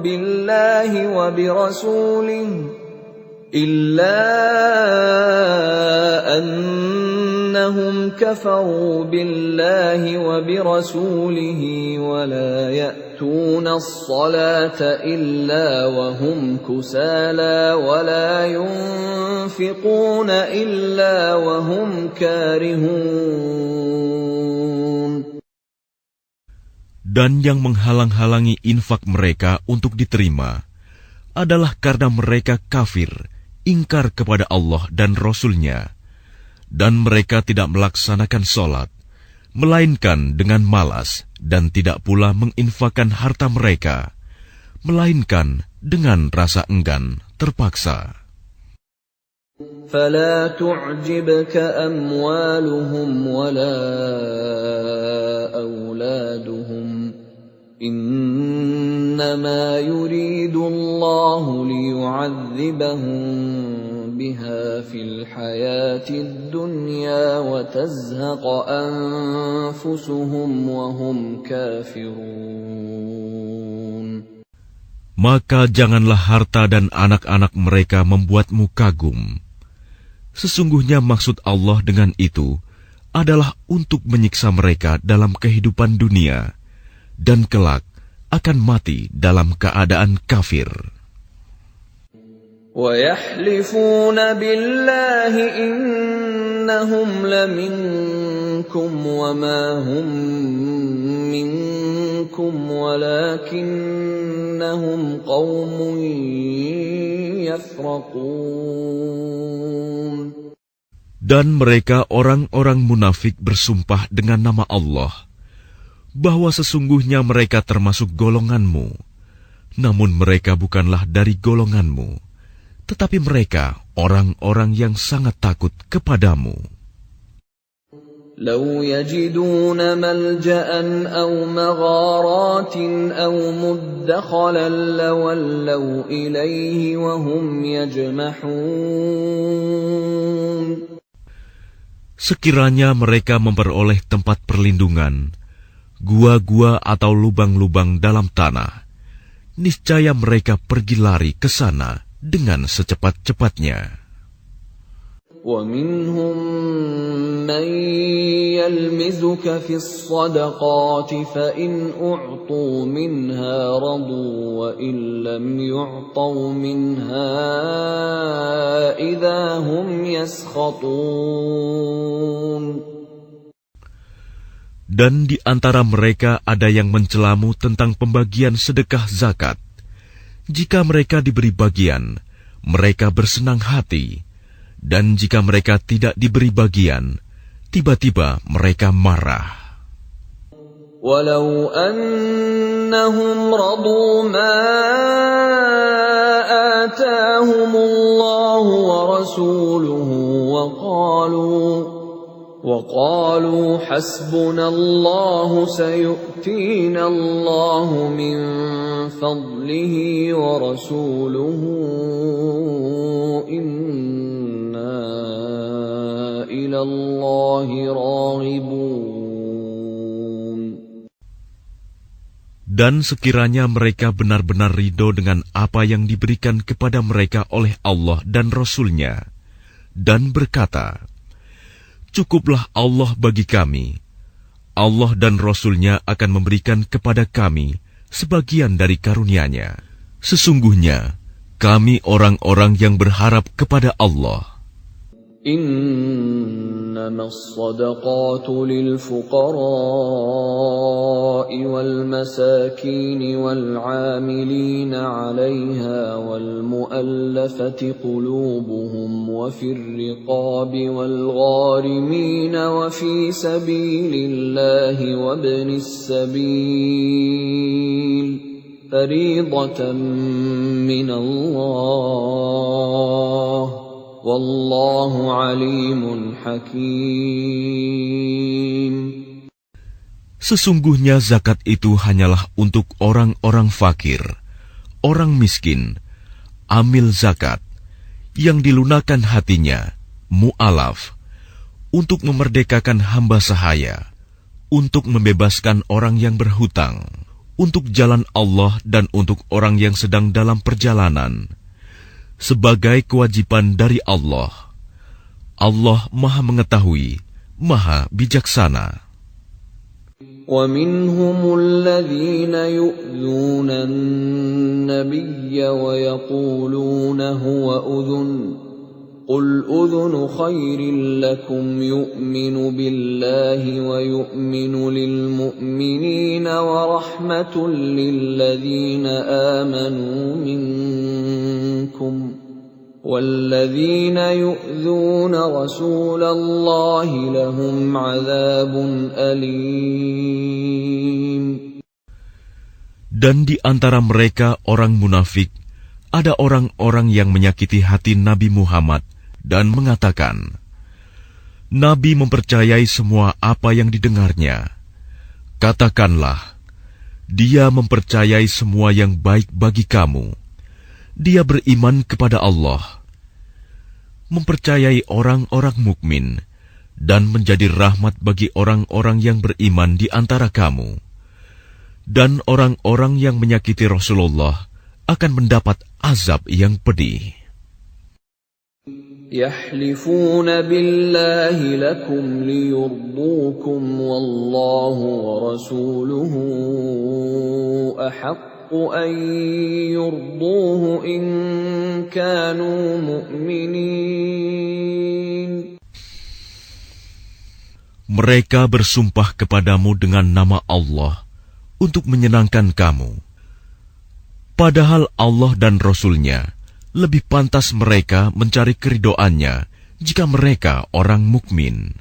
بِاللَّهِ وَبِرَسُولِهِ وَلَا يَأْتُونَ الصَّلَاةَ إِلَّا وَهُمْ كُسَالَى وَلَا يُنْفِقُونَ إِلَّا وَهُمْ كَارِهُونَ. Dan yang menghalang-halangi infak mereka untuk diterima adalah karena mereka kafir, ingkar kepada Allah dan Rasul-Nya, dan mereka tidak melaksanakan sholat, melainkan dengan malas, dan tidak pula menginfakkan harta mereka, melainkan dengan rasa enggan terpaksa. فَلَا تُعْجِبْكَ أَمْوَالُهُمْ وَلَا أَوْلَادُهُمْ إِنَّمَا يُرِيدُ اللَّهُ لِيُعَذِّبَهُم بِهَا فِي الْحَيَاةِ الدُّنْيَا وَتَزْهَقَ أَنفُسُهُمْ وَهُمْ كَافِرُونَ. Maka janganlah harta dan anak-anak mereka membuatmu kagum. Sesungguhnya maksud Allah dengan itu adalah untuk menyiksa mereka dalam kehidupan dunia, dan kelak akan mati dalam keadaan kafir. وَيَحْلِفُونَ بِاللَّهِ إِنَّهُمْ لَمِنكُمْ وَمَا هُمْ مِنكُمْ وَلَكِنَّهُمْ قَوْمٌ يَفْرَقُونَ. Dan mereka orang-orang munafik bersumpah dengan nama Allah, bahwa sesungguhnya mereka termasuk golonganmu, namun mereka bukanlah dari golonganmu, tetapi mereka orang-orang yang sangat takut kepadamu. لَوْ يَجِدُونَ مَلْجَأً أَوْ مَغَارَاتٍ أَوْ مُدَّخَلًا لَوَلَّوْا إِلَيْهِ وَهُمْ يَجْمَحُونَ. Sekiranya mereka memperoleh tempat perlindungan, gua-gua atau lubang-lubang dalam tanah, niscaya mereka pergi lari ke sana dengan secepat-cepatnya. وَمِنْهُمْ مَنْ يَلْمِزُكَ فِي الصَّدَقَاتِ فَإِنْ أُعْطُوا مِنْهَا رَضُوا وَإِنْ لَمْ يُعْطَوْا مِنْهَا إِذَا هُمْ يَسْخَطُونَ. Dan di antara mereka ada yang mencelamu tentang pembagian sedekah zakat. Jika mereka diberi bagian, mereka bersenang hati. Dan jika mereka tidak diberi bagian, tiba-tiba mereka marah. وَلَوْ أَنَّهُمْ رَضُوا مَا آتَاهُمُ اللَّهُ وَرَسُولُهُ وَقَالُوا حَسْبُنَا اللَّهُ سَيُؤْتِينَا اللَّهُ مِنْ فَضْلِهِ وَرَسُولُهُ إِنَّا إِلَى اللَّهِ رَاغِبُونَ. Dan sekiranya mereka benar-benar ridho dengan apa yang diberikan kepada mereka oleh Allah dan Rasul-Nya, dan berkata, "Cukuplah Allah bagi kami. Allah dan Rasul-Nya akan memberikan kepada kami sebagian dari karunia-Nya. Sesungguhnya, kami orang-orang yang berharap kepada Allah." إنما الصدقات للفقراء والمساكين والعاملين عليها والمؤلفة قلوبهم وفي الرقاب والغارمين وفي سبيل الله وابن السبيل فريضة من الله Wallahu alimun hakim. Sesungguhnya zakat itu hanyalah untuk orang-orang fakir, orang miskin, amil zakat, yang dilunakkan hatinya, mu'alaf, untuk memerdekakan hamba sahaya, untuk membebaskan orang yang berhutang, untuk jalan Allah dan untuk orang yang sedang dalam perjalanan, sebagai kewajiban dari Allah. Allah Maha Mengetahui, Maha Bijaksana. وَمِنْهُمُ الَّذِينَ يُؤْذُونَ النَّبِيَّ وَيَقُولُونَ هُوَ أُذُنٌ قُلْ أُذُنُ خَيْرٍ لَكُمْ يُؤْمِنُ بِاللَّهِ وَيُؤْمِنُ لِلْمُؤْمِنِينَ وَرَحْمَةٌ لِلَّذِينَ آمَنُوا مِنكُمْ وَالَّذِينَ يُؤْذُونَ رَسُولَ اللَّهِ لَهُمْ عَذَابٌ أَلِيمٌ. Dan di antara mereka orang munafik, ada orang-orang yang menyakiti hati Nabi Muhammad dan mengatakan, Nabi mempercayai semua apa yang didengarnya. Katakanlah, dia mempercayai semua yang baik bagi kamu. Dia beriman kepada Allah, mempercayai orang-orang mukmin, dan menjadi rahmat bagi orang-orang yang beriman di antara kamu. Dan orang-orang yang menyakiti Rasulullah akan mendapat azab yang pedih. يَحْلِفُونَ بِاللَّهِ لَكُمْ لِيُرْضُوكُمْ وَاللَّهُ وَرَسُولُهُ أَحَقُّ أَن يُرْضُوهُ إِن كَانُوا مُؤْمِنِينَ. Mereka bersumpah kepadamu dengan nama Allah untuk menyenangkan kamu. Padahal Allah dan Rasul-Nya lebih pantas mereka mencari keridoannya jika mereka orang mukmin.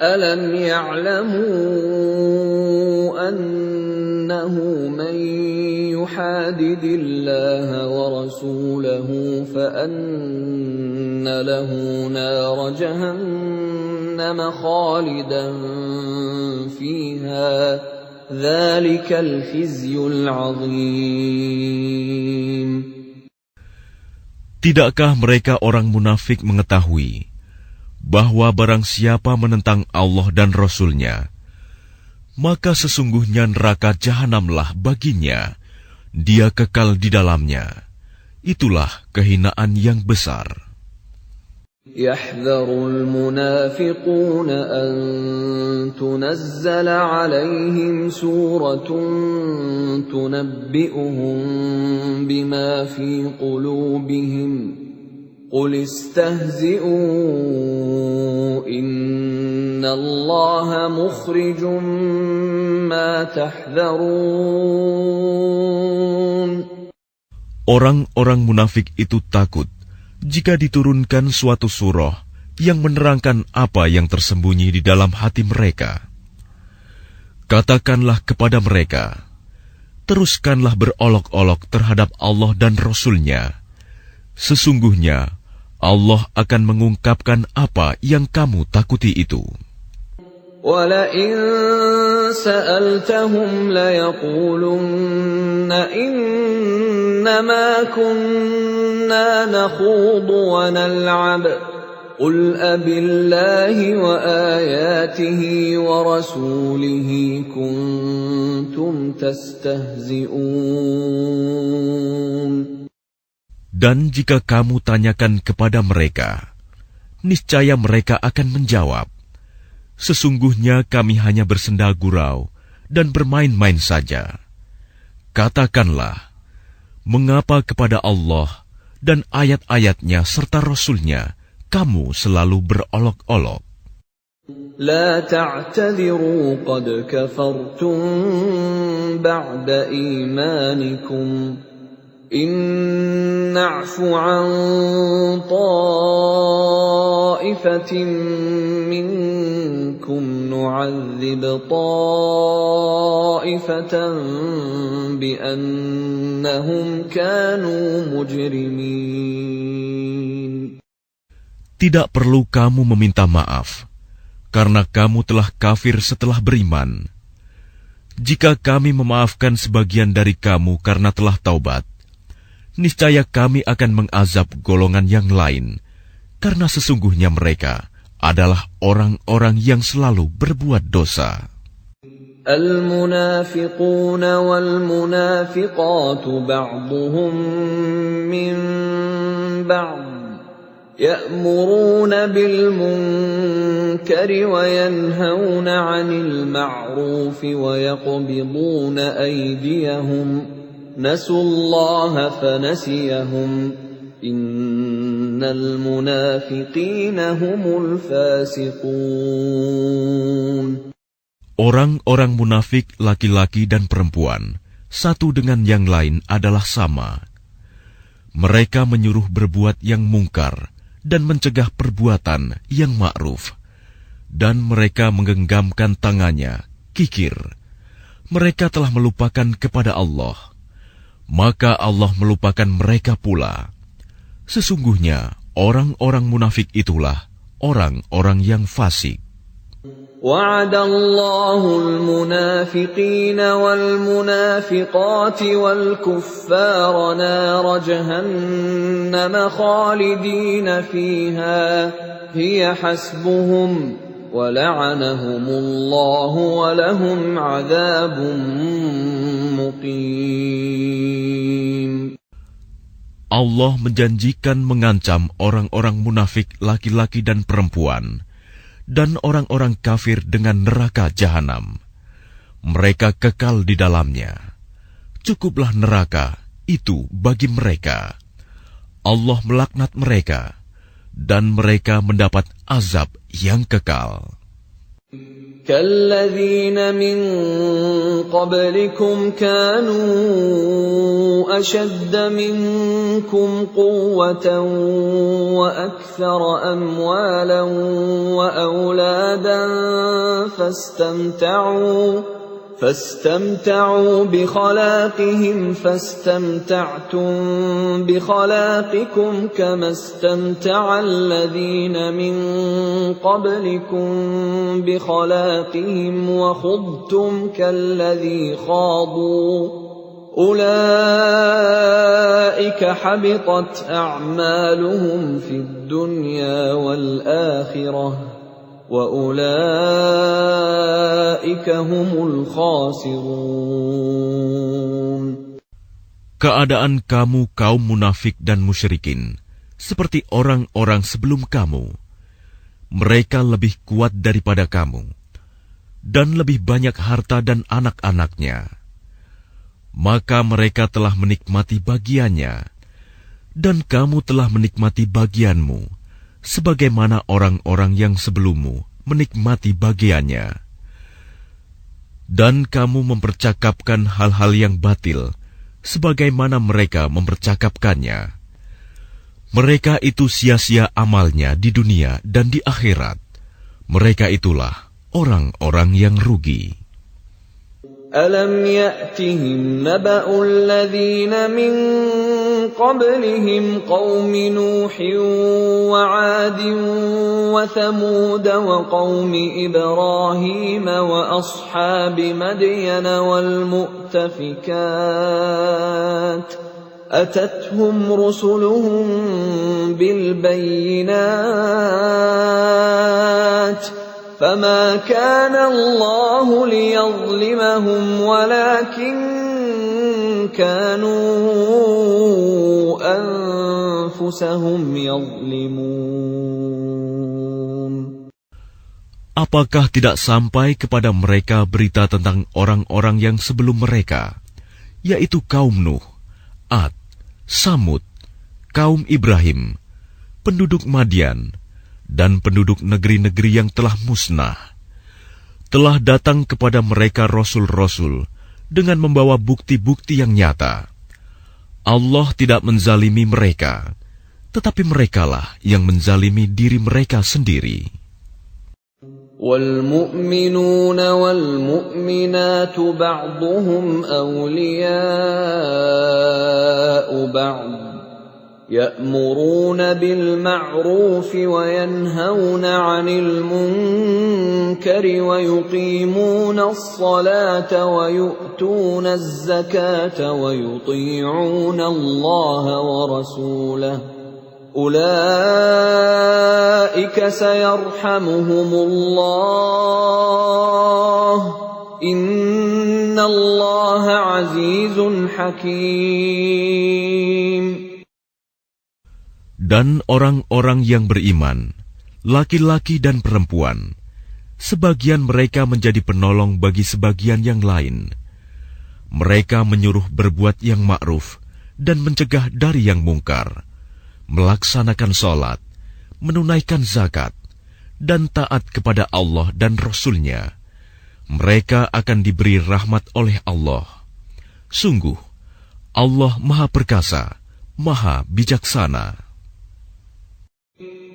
Alam ya'lamu annahu man yuhadidillaha wa rasulahu fa anna lahu nar jahannam khalidan fiha. Dzalikal khizyul 'adzim. Tidakkah mereka orang munafik mengetahui bahwa barang siapa menentang Allah dan Rasul-Nya, maka sesungguhnya neraka jahanamlah baginya, dia kekal di dalamnya. Itulah kehinaan yang besar. يَحْذَرُ الْمُنَافِقُونَ أَن تُنَزَّلَ عَلَيْهِمْ سُورَةٌ تُنَبِّئُهُم بِمَا فِي قُلُوبِهِمْ قُلِ اسْتَهْزِئُوا إِنَّ اللَّهَ مُخْرِجٌ مَّا تَحْذَرُونَ. Orang-orang munafik itu takut jika diturunkan suatu surah yang menerangkan apa yang tersembunyi di dalam hati mereka. Katakanlah kepada mereka, teruskanlah berolok-olok terhadap Allah dan Rasul-Nya. Sesungguhnya Allah akan mengungkapkan apa yang kamu takuti itu. وَلَئِن سَأَلْتَهُمْ لَيَقُولُنَّ إِنَّمَا كُنَّا نَخُوضُ وَنَلْعَبُ قل أبالله وآياته ورسوله كنتم تستهزئون. Dan jika kamu tanyakan kepada mereka, niscaya mereka akan menjawab, sesungguhnya kami hanya bersenda gurau dan bermain-main saja. Katakanlah, mengapa kepada Allah dan ayat-ayatnya serta Rasul-Nya kamu selalu berolok-olok? لا تعتذروا قد كفرتم بعد إيمانكم إن نعف عن طائفة منكم نعذب طائفة بأنهم كانوا مجرمين. Tidak perlu kamu meminta maaf, karena kamu telah kafir setelah beriman. Jika kami memaafkan sebagian dari kamu karena telah taubat, niscaya kami akan mengazab golongan yang lain, karena sesungguhnya mereka adalah orang-orang yang selalu berbuat dosa. المنافقون والمنافقات بعضهم من بعض يأمرون بالمنكر وينهون عن المعروف ويقبضون أيديهم نسوا الله فنسيهم إن المنافقين هم الفاسقون. Orang-orang munafik laki-laki dan perempuan, satu dengan yang lain adalah sama. Mereka menyuruh berbuat yang mungkar dan mencegah perbuatan yang ma'ruf. Dan mereka menggenggamkan tangannya, kikir. Mereka telah melupakan kepada Allah. Maka Allah melupakan mereka pula. Sesungguhnya orang-orang munafik itulah orang-orang yang fasik. وعد الله المنافقين والمنافقات والكفار نار جهنم خالدين فيها هي حسبهم ولعنهم الله ولهم عذاب مقيم. Allah menjanjikan mengancam orang-orang munafik laki-laki dan perempuan dan orang-orang kafir dengan neraka jahanam. Mereka kekal di dalamnya. Cukuplah neraka itu bagi mereka. Allah melaknat mereka, dan mereka mendapat azab yang kekal. كالذين من قبلكم كانوا أشد منكم قوة وأكثر أموالا وأولادا فاستمتعوا بخلاقهم فاستمتعتم بخلاقكم كما استمتع الذين من قبلكم بخلاقهم وخضتم كالذي خاضوا أولئك حبطت أعمالهم في الدنيا والآخرة وَأُولَئِكَ هُمُ الْخَاسِرُونَ. Keadaan kamu kaum munafik dan musyrikin seperti orang-orang sebelum kamu. Mereka lebih kuat daripada kamu dan lebih banyak harta dan anak-anaknya. Maka mereka telah menikmati bagiannya dan kamu telah menikmati bagianmu, sebagaimana orang-orang yang sebelummu menikmati bagiannya. Dan kamu mempercakapkan hal-hal yang batil, sebagaimana mereka mempercakapkannya. Mereka itu sia-sia amalnya di dunia dan di akhirat. Mereka itulah orang-orang yang rugi. أَلَمْ يَأْتِهِمْ نَبَأُ الَّذِينَ مِنْ قَبْلِهِمْ قَوْمِ نُوحٍ وَعَادٍ وَثَمُودَ وَقَوْمِ إِبْرَاهِيمَ وَأَصْحَابِ مَدْيَنَ وَالْمُؤْتَفِكَاتِ أتتهم رسلهم بالبينات فما كان الله ليظلمهم ولكن كانوا أنفسهم يظلمون. Apakah tidak sampai kepada mereka berita tentang orang-orang yang sebelum mereka, yaitu kaum Nuh, Ad, Samud, kaum Ibrahim, penduduk Madian, dan penduduk negeri-negeri yang telah musnah? Telah datang kepada mereka rasul-rasul dengan membawa bukti-bukti yang nyata. Allah tidak menzalimi mereka, tetapi merekalah yang menzalimi diri mereka sendiri. وَالْمُؤْمِنُونَ وَالْمُؤْمِنَاتُ بَعْضُهُمْ أَوْلِيَاءُ بَعْضٍ يَأْمُرُونَ بِالْمَعْرُوفِ وَيَنْهَوْنَ عَنِ الْمُنكَرِ وَيُقِيمُونَ الصَّلَاةَ وَيُؤْتُونَ الزَّكَاةَ وَيُطِيعُونَ اللَّهَ وَرَسُولَهُ أُولَئِكَ سَيَرْحَمُهُمُ اللَّهُ إِنَّ اللَّهَ عَزِيزٌ حَكِيمٌ. Dan orang-orang yang beriman, laki-laki dan perempuan, sebagian mereka menjadi penolong bagi sebagian yang lain. Mereka menyuruh berbuat yang ma'ruf dan mencegah dari yang mungkar, melaksanakan sholat, menunaikan zakat, dan taat kepada Allah dan Rasul-Nya. Mereka akan diberi rahmat oleh Allah. Sungguh, Allah Maha Perkasa, Maha Bijaksana.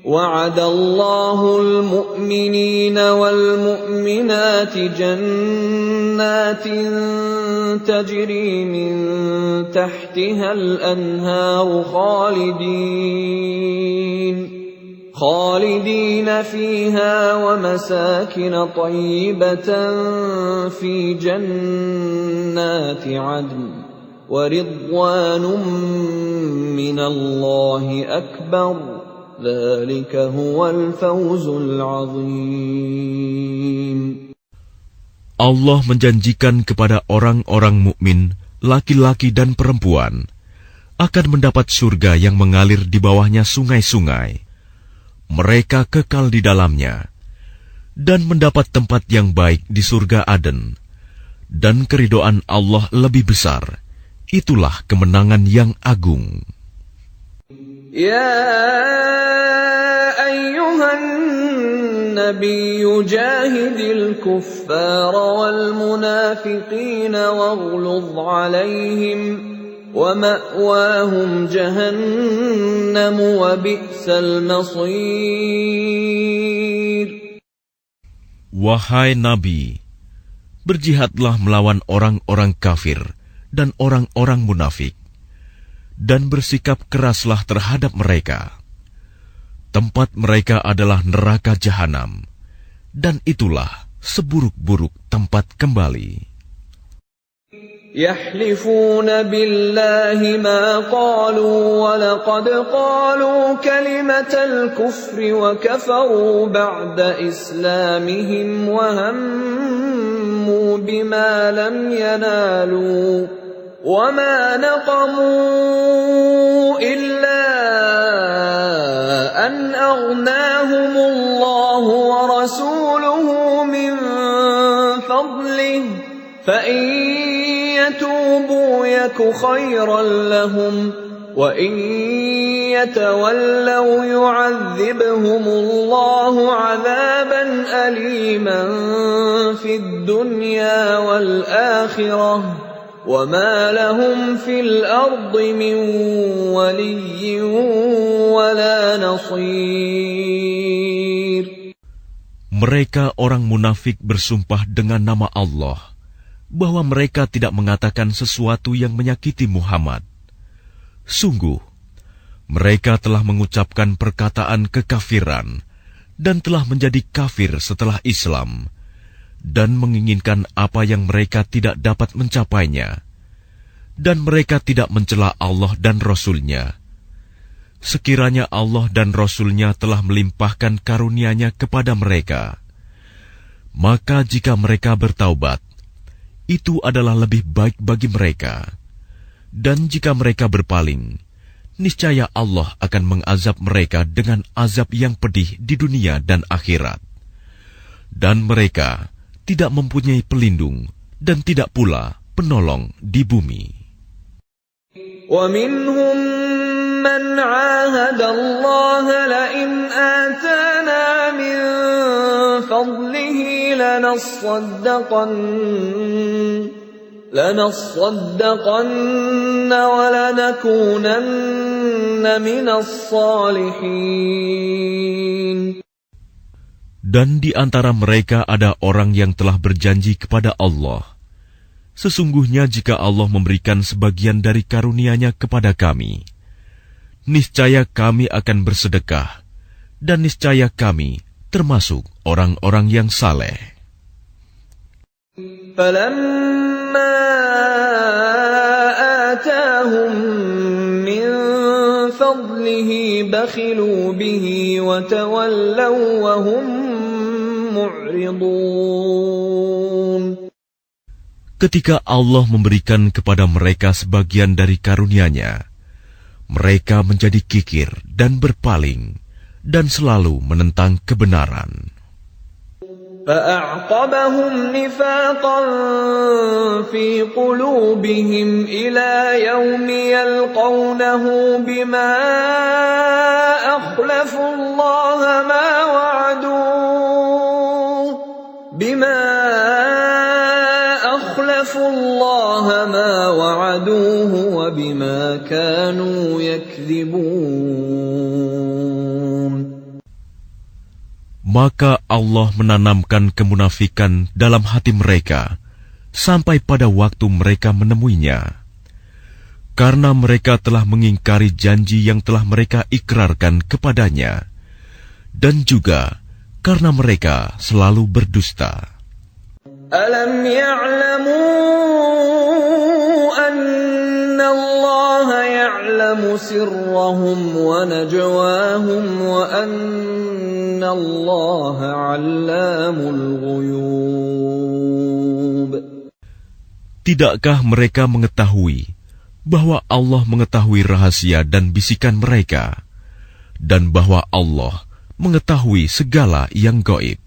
وعد الله المؤمنين والمؤمنات جنات تجري من تحتها الأنهار خالدين فيها ومساكن طيبة في جنات عدن ورضوان من الله أكبر ذلك هو الفوز العظيم. Allah menjanjikan kepada orang-orang mukmin, laki-laki dan perempuan, akan mendapat surga yang mengalir di bawahnya sungai-sungai. Mereka kekal di dalamnya, dan mendapat tempat yang baik di surga Aden. Dan keridhaan Allah lebih besar. Itulah kemenangan yang agung. يا أيها النبي جاهد الكفار والمنافقين واغلظ عليهم ومأواهم جهنم وبئس المصير. Wahai Nabi, berjihadlah melawan orang-orang kafir dan orang-orang munafik, dan bersikap keraslah terhadap mereka. Tempat mereka adalah neraka jahanam, dan itulah seburuk-buruk tempat kembali. يحلفون بالله ما قالوا ولقد قالوا كلمة الكفر وكفروا بعد إسلامهم وهموا بما لم ينالوا وما نقموا إلا أن أغناهم الله ورسوله من فضله فإن يتوبوا يك خيرا لهم وإن يتولوا يعذبهم الله عذابا أليما في الدنيا والآخرة وما لهم في الأرض من ولي ولا نصير. Mereka orang munafik bersumpah dengan nama Allah bahwa mereka tidak mengatakan sesuatu yang menyakiti Muhammad. Sungguh, mereka telah mengucapkan perkataan kekafiran dan telah menjadi kafir setelah Islam, dan menginginkan apa yang mereka tidak dapat mencapainya. dan mereka tidak mencela Allah dan Rasul-Nya. Sekiranya Allah dan Rasul-Nya telah melimpahkan karunia-Nya kepada mereka, maka jika mereka bertaubat, itu adalah lebih baik bagi mereka. Dan jika mereka berpaling, niscaya Allah akan mengazab mereka dengan azab yang pedih di dunia dan akhirat. Dan mereka tidak mempunyai pelindung dan tidak pula penolong di bumi. وَمِنْهُمْ مَنْ عَاهَدَ اللَّهَ لَئِنْ آتَانَا مِنْ فَضْلِهِ لَنَصَّدَّقَنَّ وَلَنَكُونَنَّ مِنَ الصَّالِحِينَ. Dan di antara mereka ada orang yang telah berjanji kepada Allah, sesungguhnya jika Allah memberikan sebagian dari karunia-Nya kepada kami, niscaya kami akan bersedekah, dan niscaya kami termasuk orang-orang yang saleh. فَلَمَّا آتَاهُم مِّن فَضْلِهِ بَخِلُوا بِهِ وَتَوَلَّوْا وَهُم مُّعْرِضُونَ. Ketika Allah memberikan kepada mereka sebagian dari karunia-Nya, mereka menjadi kikir dan berpaling, dan selalu menentang kebenaran. فَأَعْقَبَهُمْ نِفَاقًا فِي قُلُوبِهِمْ إِلَى يَوْمِ يَلْقَوْنَهُ بِمَا أَخْلَفُوا اللَّهَ مَا وَعَدُوهُ وَبِمَا كَانُوا يَكْذِبُونَ. Maka Allah menanamkan kemunafikan dalam hati mereka sampai pada waktu mereka menemuinya, karena mereka telah mengingkari janji yang telah mereka ikrarkan kepadanya, dan juga karena mereka selalu berdusta. Alam ya'lamu anna Allah ya'lamu sirrahum wa najwahum wa anna Allah 'allamul ghuyub. Tidakkah mereka mengetahui bahwa Allah mengetahui rahasia dan bisikan mereka, dan bahwa Allah mengetahui segala yang gaib?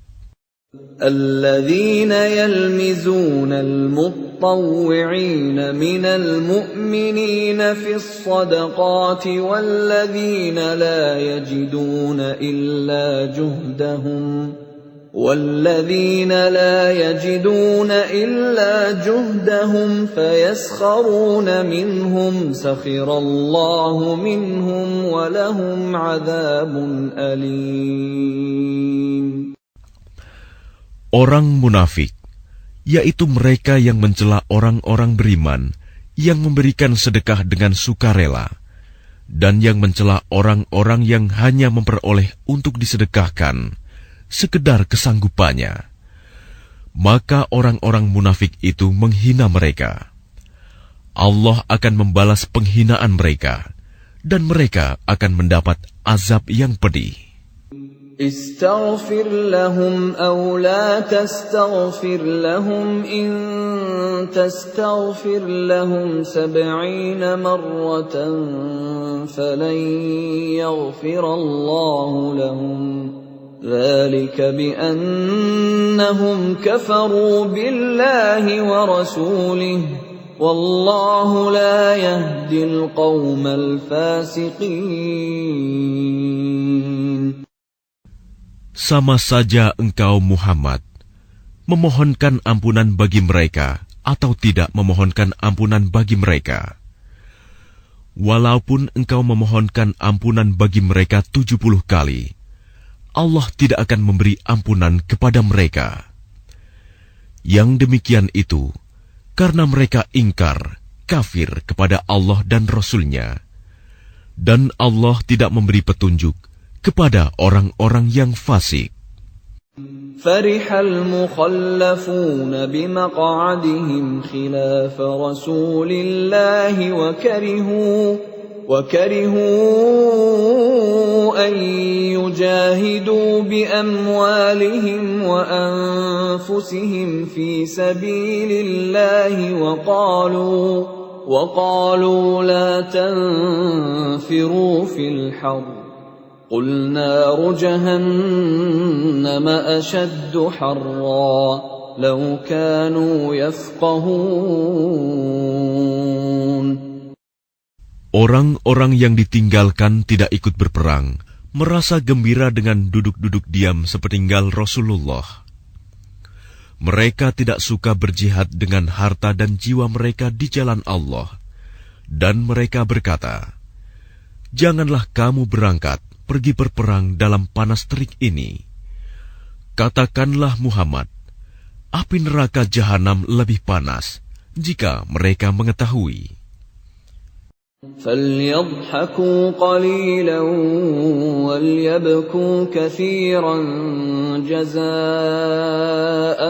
الذين يلمزون المطوعين من المؤمنين في الصدقات والذين لا يجدون إلا جهدهم فيسخرون منهم سخر الله منهم ولهم عذاب أليم. Orang munafik, yaitu mereka yang mencela orang-orang beriman yang memberikan sedekah dengan sukarela, dan yang mencela orang-orang yang hanya memperoleh untuk disedekahkan sekedar kesanggupannya, maka orang-orang munafik itu menghina mereka. Allah akan membalas penghinaan mereka, dan mereka akan mendapat azab yang pedih. استغفر لهم أو لا تستغفر لهم إن تستغفر لهم 70 مرة فلن يغفر الله لهم ذلك بأنهم كفروا بالله ورسوله والله لا يهدي القوم الفاسقين. Sama saja engkau Muhammad memohonkan ampunan bagi mereka atau tidak memohonkan ampunan bagi mereka. Walaupun engkau memohonkan ampunan bagi mereka 70 kali, Allah tidak akan memberi ampunan kepada mereka. Yang demikian itu karena mereka ingkar, kafir kepada Allah dan Rasul-Nya, dan Allah tidak memberi petunjuk kepada orang-orang yang fasik. فرح المخلفون بمقعدهم خلاف رسول الله وكرهوا أن يجاهدوا بأموالهم وأنفسهم في سبيل الله وقالوا لا تنفروا في الحر قل نار جهنم أشد حرا لو كانوا يفقهون. Orang-orang yang ditinggalkan tidak ikut berperang merasa gembira dengan duduk-duduk diam sepeninggal Rasulullah. Mereka tidak suka berjihad dengan harta dan jiwa mereka di jalan Allah. Dan mereka berkata, "Janganlah kamu berangkat pergi berperang dalam panas terik ini." Katakanlah Muhammad, api neraka jahanam lebih panas jika mereka mengetahui. فَلْيَضْحَكُوا قَلِيلًا وَلْيَبْكُوا كَثِيرًا جَزَاءً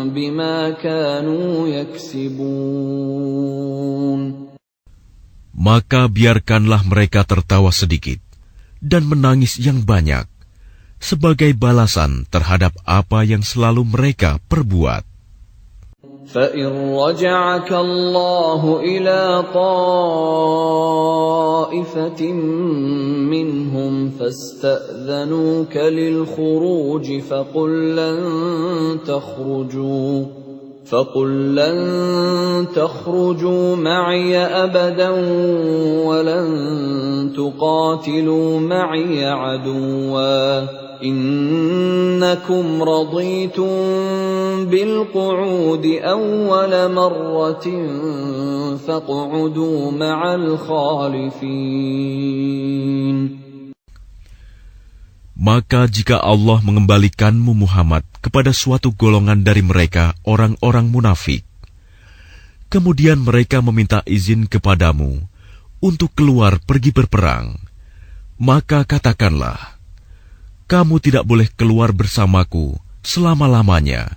بِمَا كَانُوا يَكْسِبُونَ. Maka biarkanlah mereka tertawa sedikit dan menangis yang banyak sebagai balasan terhadap apa yang selalu mereka perbuat. فَإِنْ رَجَعَكَ اللَّهُ إِلَى طَائِفَةٍ مِّنْهُمْ فَاسْتَأْذَنُوكَ لِلْخُرُوجِ فَقُلْ لَنْ تَخْرُجُوا مَعِيَ أَبَدًا وَلَنْ تُقَاتِلُوا مَعِيَ عَدُوًّا إِنَّكُمْ رَضِيتُمْ بِالْقُعُودِ أَوَّلَ مَرَّةٍ فَاقْعُدُوا مَعَ الْخَالِفِينَ. Maka jika Allah mengembalikanmu Muhammad kepada suatu golongan dari mereka, orang-orang munafik, kemudian mereka meminta izin kepadamu untuk keluar pergi berperang, maka katakanlah, kamu tidak boleh keluar bersamaku selama-lamanya,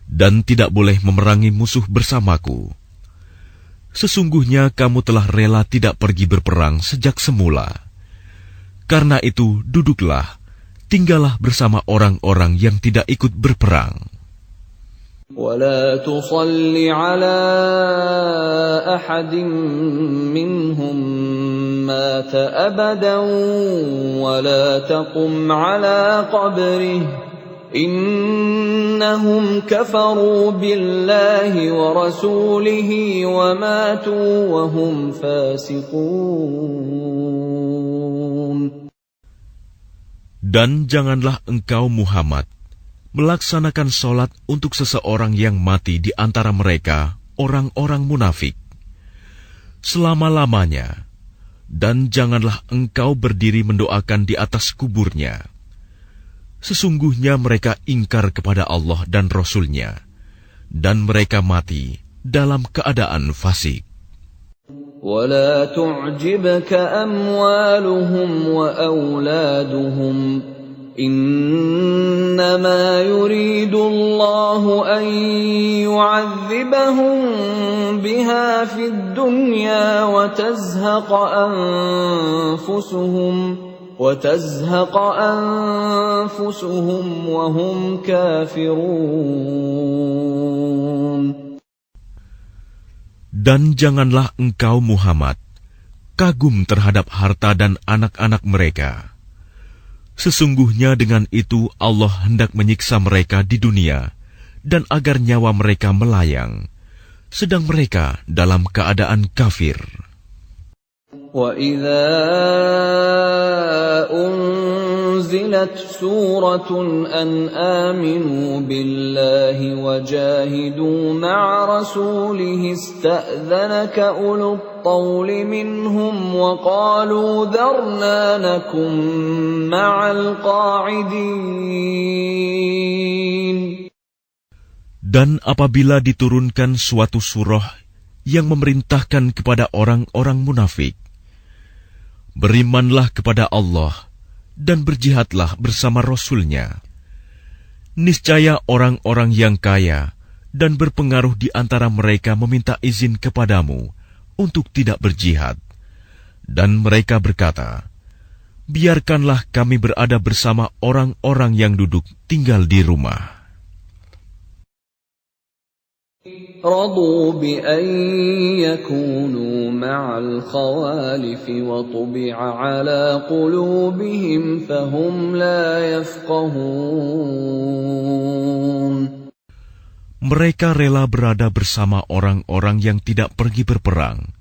dan tidak boleh memerangi musuh bersamaku. Sesungguhnya kamu telah rela tidak pergi berperang sejak semula. Karena itu duduklah, tinggallah bersama orang-orang yang tidak ikut berperang. وَلَا تُصَلِّ عَلَى أَحَدٍ مِّنْهُمْ مَاتَ أَبَدًا وَلَا تَقُمْ عَلَى قَبْرِهِ إِنَّهُمْ كَفَرُوا بِاللَّهِ وَرَسُولِهِ وَمَاتُوا وَهُمْ فَاسِقُونَ. Dan janganlah engkau Muhammad melaksanakan sholat untuk seseorang yang mati di antara mereka, orang-orang munafik, selama-lamanya, dan janganlah engkau berdiri mendoakan di atas kuburnya. Sesungguhnya mereka ingkar kepada Allah dan Rasul-Nya, dan mereka mati dalam keadaan fasik. وَلَا تُعْجِبْكَ أَمْوَالُهُمْ وَأَوْلَادُهُمْ إِنَّمَا يُرِيدُ اللَّهُ أَن يُعَذِّبَهُم بِهَا فِي الدُّنْيَا وَتَزْهَقَ أَنفُسُهُمْ وَهُمْ كَافِرُونَ. Dan janganlah engkau Muhammad kagum terhadap harta dan anak-anak mereka. Sesungguhnya dengan itu Allah hendak menyiksa mereka di dunia dan agar nyawa mereka melayang, sedang mereka dalam keadaan kafir. وَإِذَا أُنْزِلَتْ سُورَةٌ أَنْ آمِنُوا بِاللَّهِ وَجَاهِدُوا مَعَ رَسُولِهِ اسْتَأْذَنَكَ أُولُو الطَّوْلِ مِنْهُمْ وَقَالُوا ذَرْنَا نَكُنْ مَعَ الْقَاعِدِينَ. Dan apabila diturunkan suatu surah yang memerintahkan kepada orang-orang munafik, berimanlah kepada Allah dan berjihadlah bersama Rasul-Nya. Niscaya orang-orang yang kaya dan berpengaruh di antara mereka meminta izin kepadamu untuk tidak berjihad. Dan mereka berkata, biarkanlah kami berada bersama orang-orang yang duduk tinggal di rumah. رضوا بأن يكونوا مع الخوالف وطبع على قلوبهم فهم لا يفقهون. Mereka rela berada bersama orang-orang yang tidak pergi berperang,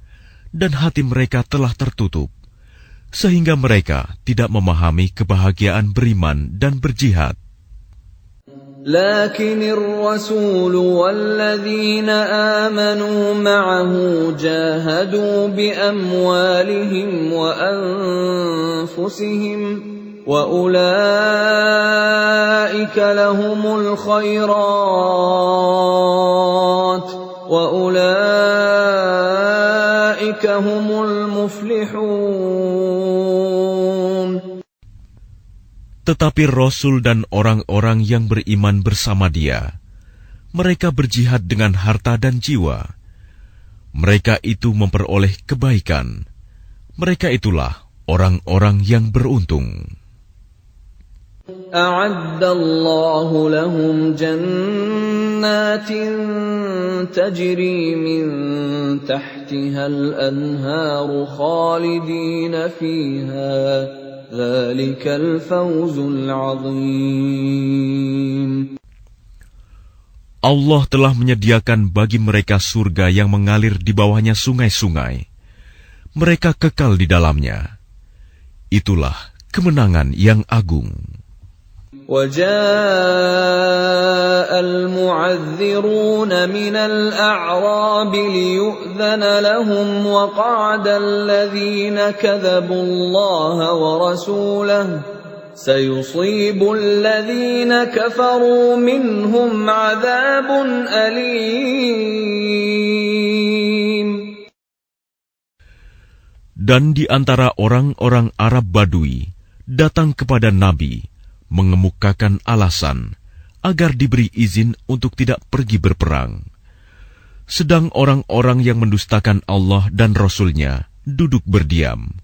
dan hati mereka telah tertutup, sehingga mereka tidak memahami kebahagiaan beriman dan berjihad. لكن الرسول والذين آمنوا معه جاهدوا بأموالهم وأنفسهم وأولئك لهم الخيرات وأولئك هم المفلحون. Tetapi Rasul dan orang-orang yang beriman bersama dia, mereka berjihad dengan harta dan jiwa. Mereka itu memperoleh kebaikan. Mereka itulah orang-orang yang beruntung. A'addallahu lahum jannatin tajri min tahtiha al-anharu khalidina fiha. Dzalikal fawzul 'adzim. Allah telah menyediakan bagi mereka surga yang mengalir di bawahnya sungai-sungai. Mereka kekal di dalamnya. Itulah kemenangan yang agung. وَجَاءَ الْمُعَذِّرُونَ مِنَ الْأَعْرَابِ لِيُؤْذَنَ لَهُمْ وَقَعَدَ الَّذِينَ كَذَبُوا اللَّهَ وَرَسُولَهُ سَيُصِيبُ الَّذِينَ كَفَرُوا مِنْهُمْ عَذَابٌ أَلِيمٌ. Dan di antara orang-orang Arab Badui datang kepada Nabi mengemukakan alasan agar diberi izin untuk tidak pergi berperang. Sedang orang-orang yang mendustakan Allah dan Rasul-Nya duduk berdiam.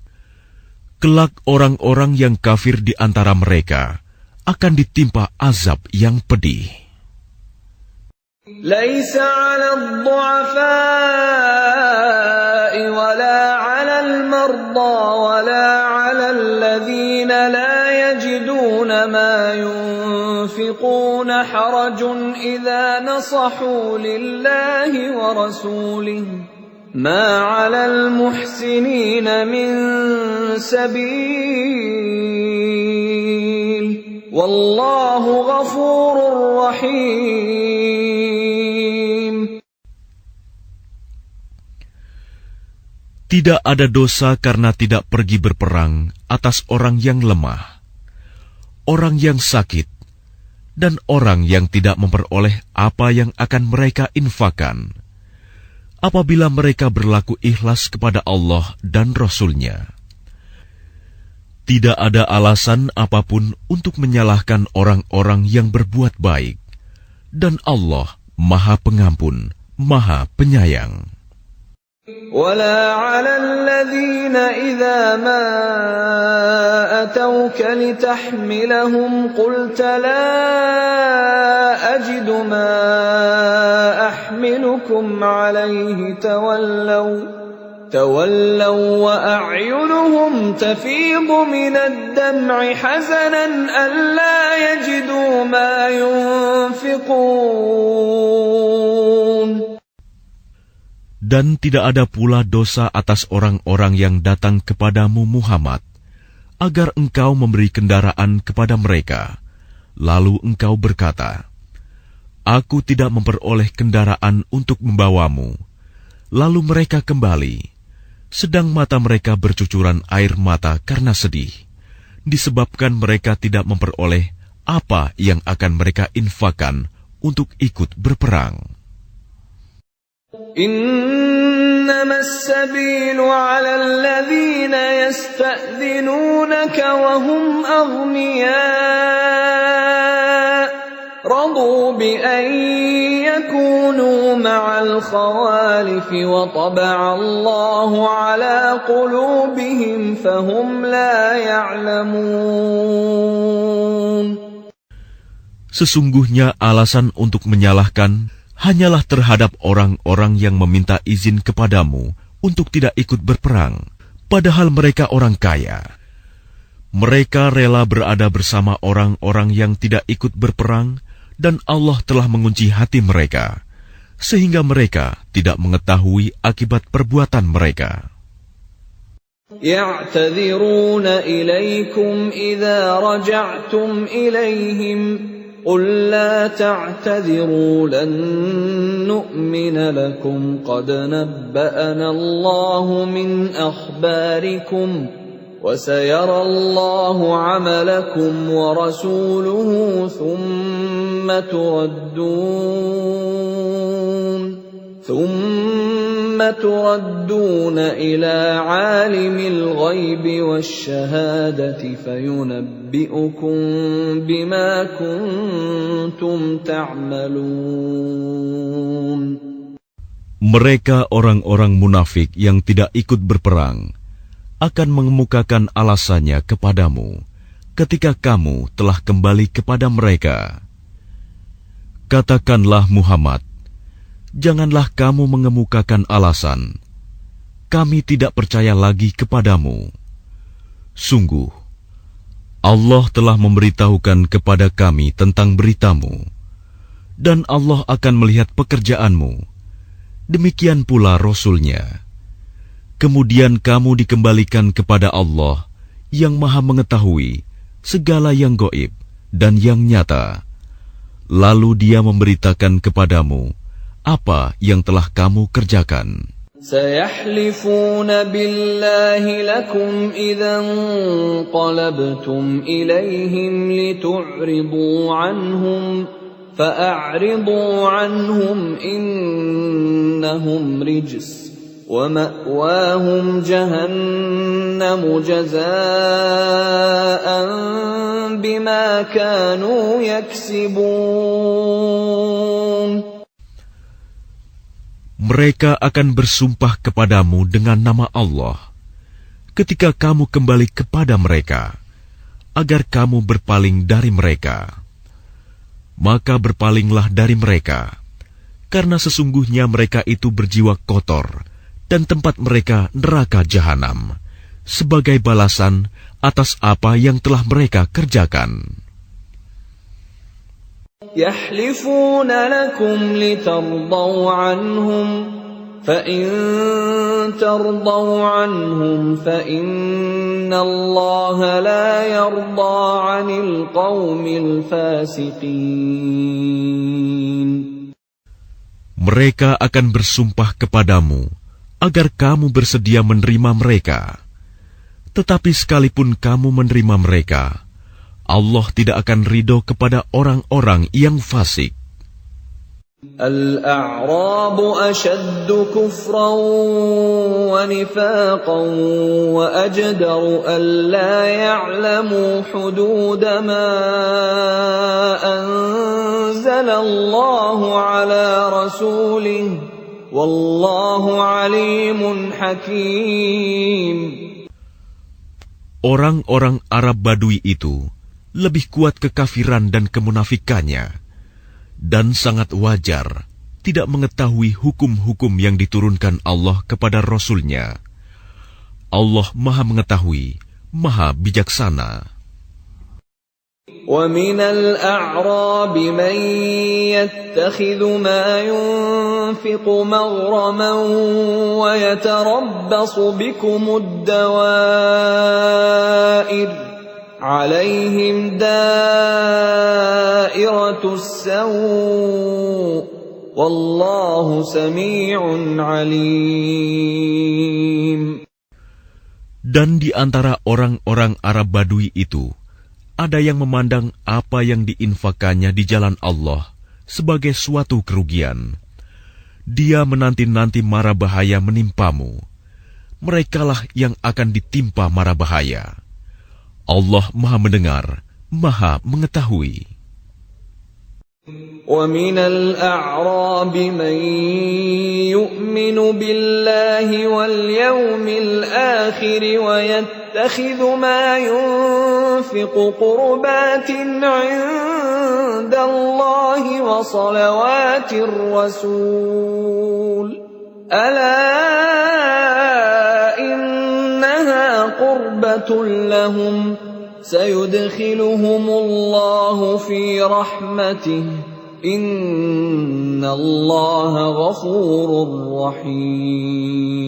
Kelak orang-orang yang kafir di antara mereka akan ditimpa azab yang pedih. Laisa 'alal du'afa'i wala 'alal marda wala 'alal ladzina la yajiduna ma yunfiquna harajun idza nasahu lillahi wa rasulihi ma 'alal muhsinina min sabil wallahu ghafurur rahim. Tidak ada dosa karena tidak pergi berperang atas orang yang lemah, orang yang sakit, dan orang yang tidak memperoleh apa yang akan mereka infakkan, apabila mereka berlaku ikhlas kepada Allah dan Rasul-Nya. Tidak ada alasan apapun untuk menyalahkan orang-orang yang berbuat baik, dan Allah Maha Pengampun, Maha Penyayang. ولا على الذين إذا ما أتوك لتحملهم قلت لا أجد ما أحملكم عليه تولوا وأعينهم تفيض من الدمع حزنا ألا يجدوا ما ينفقون. Dan tidak ada pula dosa atas orang-orang yang datang kepadamu Muhammad, agar engkau memberi kendaraan kepada mereka. Lalu engkau berkata, aku tidak memperoleh kendaraan untuk membawamu. Lalu mereka kembali, sedang mata mereka bercucuran air mata karena sedih, disebabkan mereka tidak memperoleh apa yang akan mereka infakkan untuk ikut berperang. إنما السبيل على الذين يستأذنونك وهم أغنياء رضوا بأن يكونوا مع الخوالف وطبع الله على قلوبهم فهم لا يعلمون. Sesungguhnya alasan untuk menyalahkan hanyalah terhadap orang-orang yang meminta izin kepadamu untuk tidak ikut berperang, padahal mereka orang kaya. Mereka rela berada bersama orang-orang yang tidak ikut berperang, dan Allah telah mengunci hati mereka, sehingga mereka tidak mengetahui akibat perbuatan mereka. يعتذرون إليكم إذا رجعتم إليهم قل لا تعتذروا لن نؤمن لكم قد نبأنا الله من أخباركم وسيرى الله عملكم ورسوله ثم تردون إلى عالم الغيب والشهادة فينبئكم بما كنتم تعملون. Mereka orang-orang munafik yang tidak ikut berperang akan mengemukakan alasannya kepadamu ketika kamu telah kembali kepada mereka. Katakanlah Muhammad, janganlah kamu mengemukakan alasan, kami tidak percaya lagi kepadamu. Sungguh, Allah telah memberitahukan kepada kami tentang beritamu, dan Allah akan melihat pekerjaanmu. Demikian pula Rasul-Nya. Kemudian kamu dikembalikan kepada Allah yang Maha Mengetahui segala yang gaib dan yang nyata. Lalu Dia memberitakan kepadamu apa yang telah kamu kerjakan. سيحلفون بالله لكم إذا انقلبتم إليهم لتعرضوا عنهم فأعرضوا عنهم إنهم رجس ومأواهم جهنم جزاء بما كانوا يكسبون. Mereka akan bersumpah kepadamu dengan nama Allah ketika kamu kembali kepada mereka, agar kamu berpaling dari mereka. Maka berpalinglah dari mereka, karena sesungguhnya mereka itu berjiwa kotor, dan tempat mereka neraka jahanam, sebagai balasan atas apa yang telah mereka kerjakan. يحلفون لكم لترضوا عنهم فإن ترضوا عنهم فإن الله لا يرضى عن القوم الفاسقين. Mereka akan bersumpah kepadamu agar kamu bersedia menerima mereka. Tetapi sekalipun kamu menerima mereka, Allah tidak akan ridho kepada orang-orang yang fasik. الأعراب أشد كفرا ونفاقا وأجدر ألا يعلموا حدود ما أنزل الله على رسوله والله عليم حكيم. Orang-orang Arab Badui itu lebih kuat kekafiran dan kemunafikannya, dan sangat wajar tidak mengetahui hukum-hukum yang diturunkan Allah kepada Rasul-Nya. Allah Maha Mengetahui, Maha Bijaksana. وَمِنَ الْأَعْرَابِ مَنْ يَتَّخِذُ مَا يُنْفِقُ مَغْرَمًا وَيَتَرَبَّصُ بِكُمُ الدَّوَائِرَ عَلَيْهِمْ دَائِرَةُ السَّوْءِ وَاللَّهُ سَمِيعٌ عَلِيمٌ. Dan di antara orang-orang Arab Badui itu, ada yang memandang apa yang diinfakannya di jalan Allah sebagai suatu kerugian. Dia menanti-nanti mara bahaya menimpamu. Merekalah yang akan ditimpa mara bahaya. Allah Maha Mendengar, Maha Mengetahui. وَمِنَ الْأَعْرَابِ مَن يُؤْمِنُ بِاللَّهِ وَالْيَوْمِ الْآخِرِ وَيَتَّخِذُ مَا يُنفِقُ قُرُبَاتٍ عِندَ اللَّهِ وَصَلَوَاتِ الرَّسُولِ أَلَا إِنَّهَا قُرْبَةٌ لَّهُمْ سَيُدْخِلُهُمُ اللَّهُ فِي رَحْمَتِهِ إِنَّ اللَّهَ غَفُورٌ رَّحِيمٌ.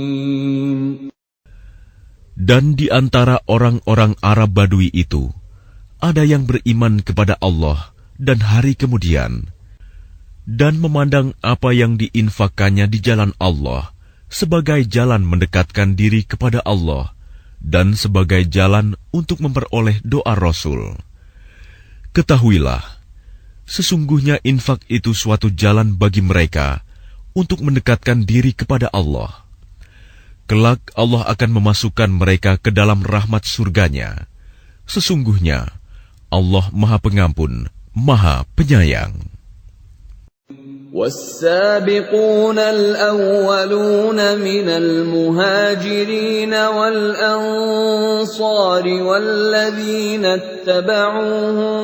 Dan di antara orang-orang Arab Badui itu, ada yang beriman kepada Allah dan hari kemudian, dan memandang apa yang diinfakkannya di jalan Allah sebagai jalan mendekatkan diri kepada Allah, dan sebagai jalan untuk memperoleh doa Rasul. Ketahuilah, sesungguhnya infak itu suatu jalan bagi mereka untuk mendekatkan diri kepada Allah. Kelak Allah akan memasukkan mereka ke dalam rahmat surganya. Sesungguhnya Allah Maha Pengampun, Maha Penyayang. وَالسَّابِقُونَ الْأَوَّلُونَ مِنَ الْمُهَاجِرِينَ وَالْأَنصَارِ وَالَّذِينَ اتَّبَعُوهُم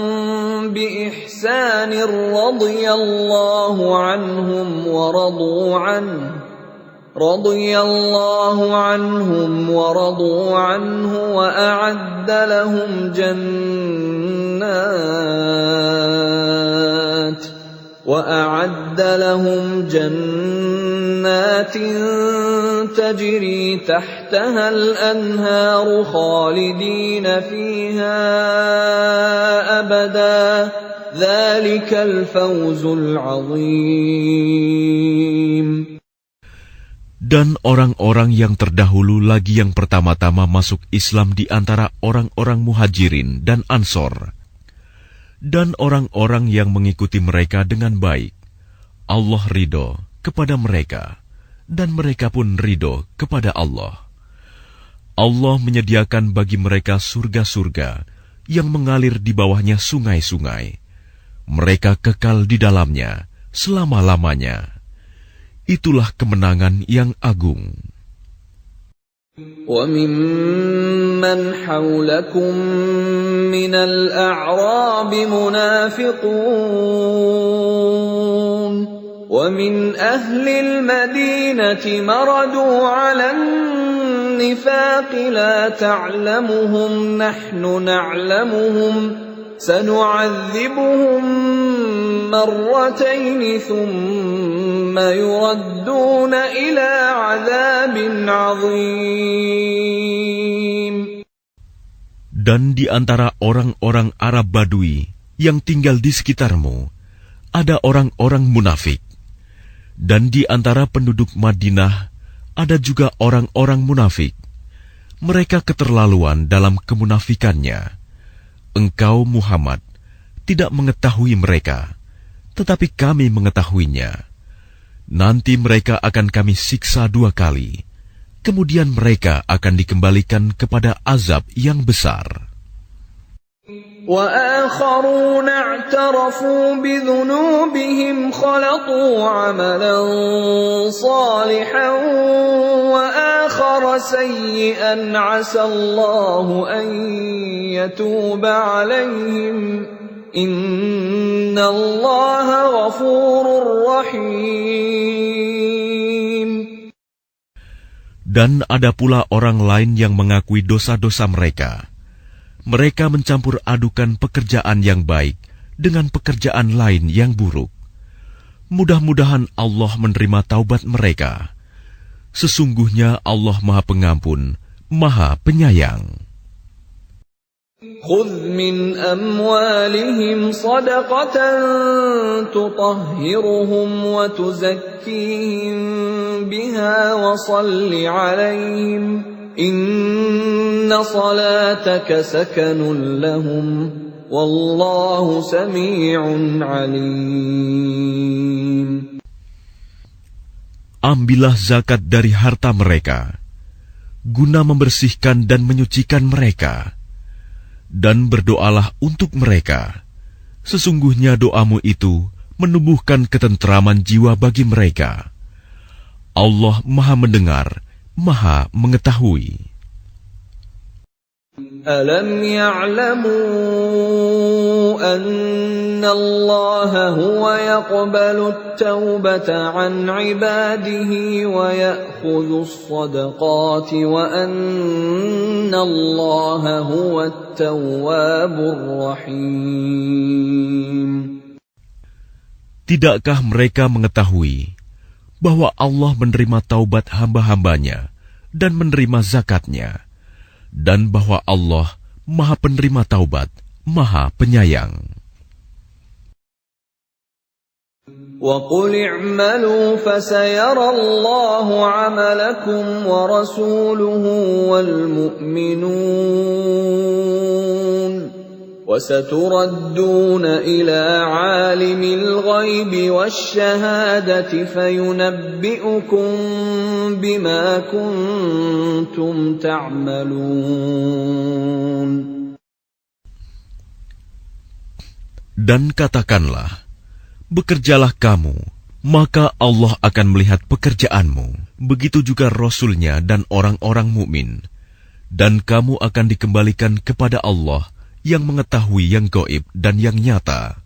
بِإِحْسَانٍ رَّضِيَ اللَّهُ عَنْهُمْ وَرَضُوا عَنْهُ وَأَعَدَّ لَهُمْ جَنَّاتٍ تَجْرِي تَحْتَهَا الْأَنْهَارُ خَالِدِينَ فِيهَا أَبَدًا ذَلِكَ الْفَوْزُ الْعَظِيمُ. Dan orang-orang yang terdahulu lagi yang pertama-tama masuk Islam di antara orang-orang Muhajirin dan Ansor, dan orang-orang yang mengikuti mereka dengan baik, Allah ridho kepada mereka, dan mereka pun ridho kepada Allah. Allah menyediakan bagi mereka surga-surga yang mengalir di bawahnya sungai-sungai. Mereka kekal di dalamnya selama-lamanya. Itulah kemenangan yang agung. وَمِمَّنْ حَوْلَكُمْ مِنَ الْأَعْرَابِ مُنَافِقُونَ وَمِنْ أَهْلِ الْمَدِينَةِ مَرَدُوا عَلَى النِّفَاقِ لَا تَعْلَمُهُمْ نَحْنُ نَعْلَمُهُمْ سَنُعَذِّبُهُمْ مرتين ثم يردون إلى عذاب عظيم. Dan di antara orang-orang Arab Badui yang tinggal di sekitarmu, ada orang-orang munafik. Dan di antara penduduk Madinah, ada juga orang-orang munafik. Mereka keterlaluan dalam kemunafikannya. Engkau, Muhammad, tidak mengetahui mereka, tetapi kami mengetahuinya. Nanti mereka akan kami siksa 2 kali. Kemudian mereka akan dikembalikan kepada azab yang besar. وَآخَرُونَ اعْتَرَفُوا بِذُنُوبِهِمْ خَلَطُوا عَمَلًا صَالِحًا وَآخَرَ سَيِّئًا عَسَى اللَّهُ أَن يَتُوبَ عَلَيْهِمْ إِنَّ اللَّهَ غَفُورٌ رَّحِيمٌ. Dan ada pula orang lain yang mengakui dosa-dosa mereka. Mereka mencampur adukan pekerjaan yang baik dengan pekerjaan lain yang buruk. Mudah-mudahan Allah menerima taubat mereka. Sesungguhnya Allah Maha Pengampun, Maha Penyayang. خُذْ مِنْ أَمْوَالِهِمْ صَدَقَةً تُطَهِّرُهُمْ وَتُزَكِّيهِمْ بِهَا وَصَلِّ عَلَيْهِمْ إِنَّ صَلَاتَكَ سَكَنٌ لَهُمْ وَاللَّهُ سَمِيعٌ عَلِيمٌ. Ambillah zakat dari harta mereka, guna membersihkan dan menyucikan mereka. Dan berdoalah untuk mereka. Sesungguhnya doamu itu menumbuhkan ketentraman jiwa bagi mereka. Allah Maha Mendengar, Maha Mengetahui. Alam ya'lamu anna Allah huwa yaqbalu at-taubata 'an 'ibadihi wa ya'khudhu as-sadaqati wa anna Allah huwa at-tawwabur rahim. Tidakkah mereka mengetahui bahwa Allah menerima taubat hamba-hambanya dan menerima zakatnya, dan bahwa Allah Maha Penerima Taubat, Maha Penyayang. وَقُلِ اعْمَلُوا فَسَيَرَى اللَّهُ عَمَلَكُمْ وَرَسُولُهُ وَالْمُؤْمِنُونَ وَسَتُرَدُّونَ إِلَى عَالِمِ الْغَيْبِ وَالشَّهَادَةِ فَيُنَبِّئُكُم بِمَا كُنتُمْ تَعْمَلُونَ. Dan katakanlah, bekerjalah kamu, maka Allah akan melihat pekerjaanmu. Begitu juga Rasul-Nya dan orang-orang mukmin. Dan kamu akan dikembalikan kepada Allah yang mengetahui yang gaib dan yang nyata.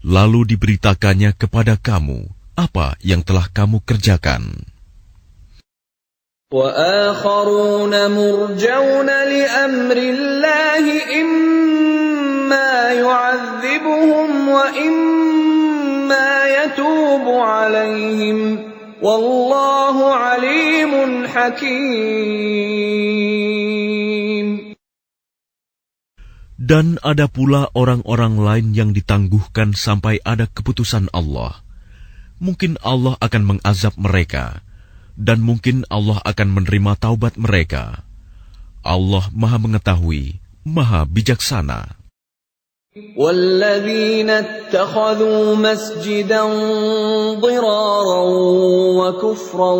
Lalu diberitakannya kepada kamu apa yang telah kamu kerjakan. وَآخَرُونَ مُرْجَوْنَ لِأَمْرِ اللَّهِ إِمَّا يُعَذِّبُهُمْ وَإِمَّا يَتُوبُ عَلَيْهِمْ وَاللَّهُ عَلِيمٌ حَكِيمٌ. Dan ada pula orang-orang lain yang ditangguhkan sampai ada keputusan Allah. Mungkin Allah akan mengazab mereka, dan mungkin Allah akan menerima taubat mereka. Allah Maha Mengetahui, Maha Bijaksana. وَالَّذِينَ اتَّخَذُوا مَسْجِدًا ضِرَارًا وَكُفْرًا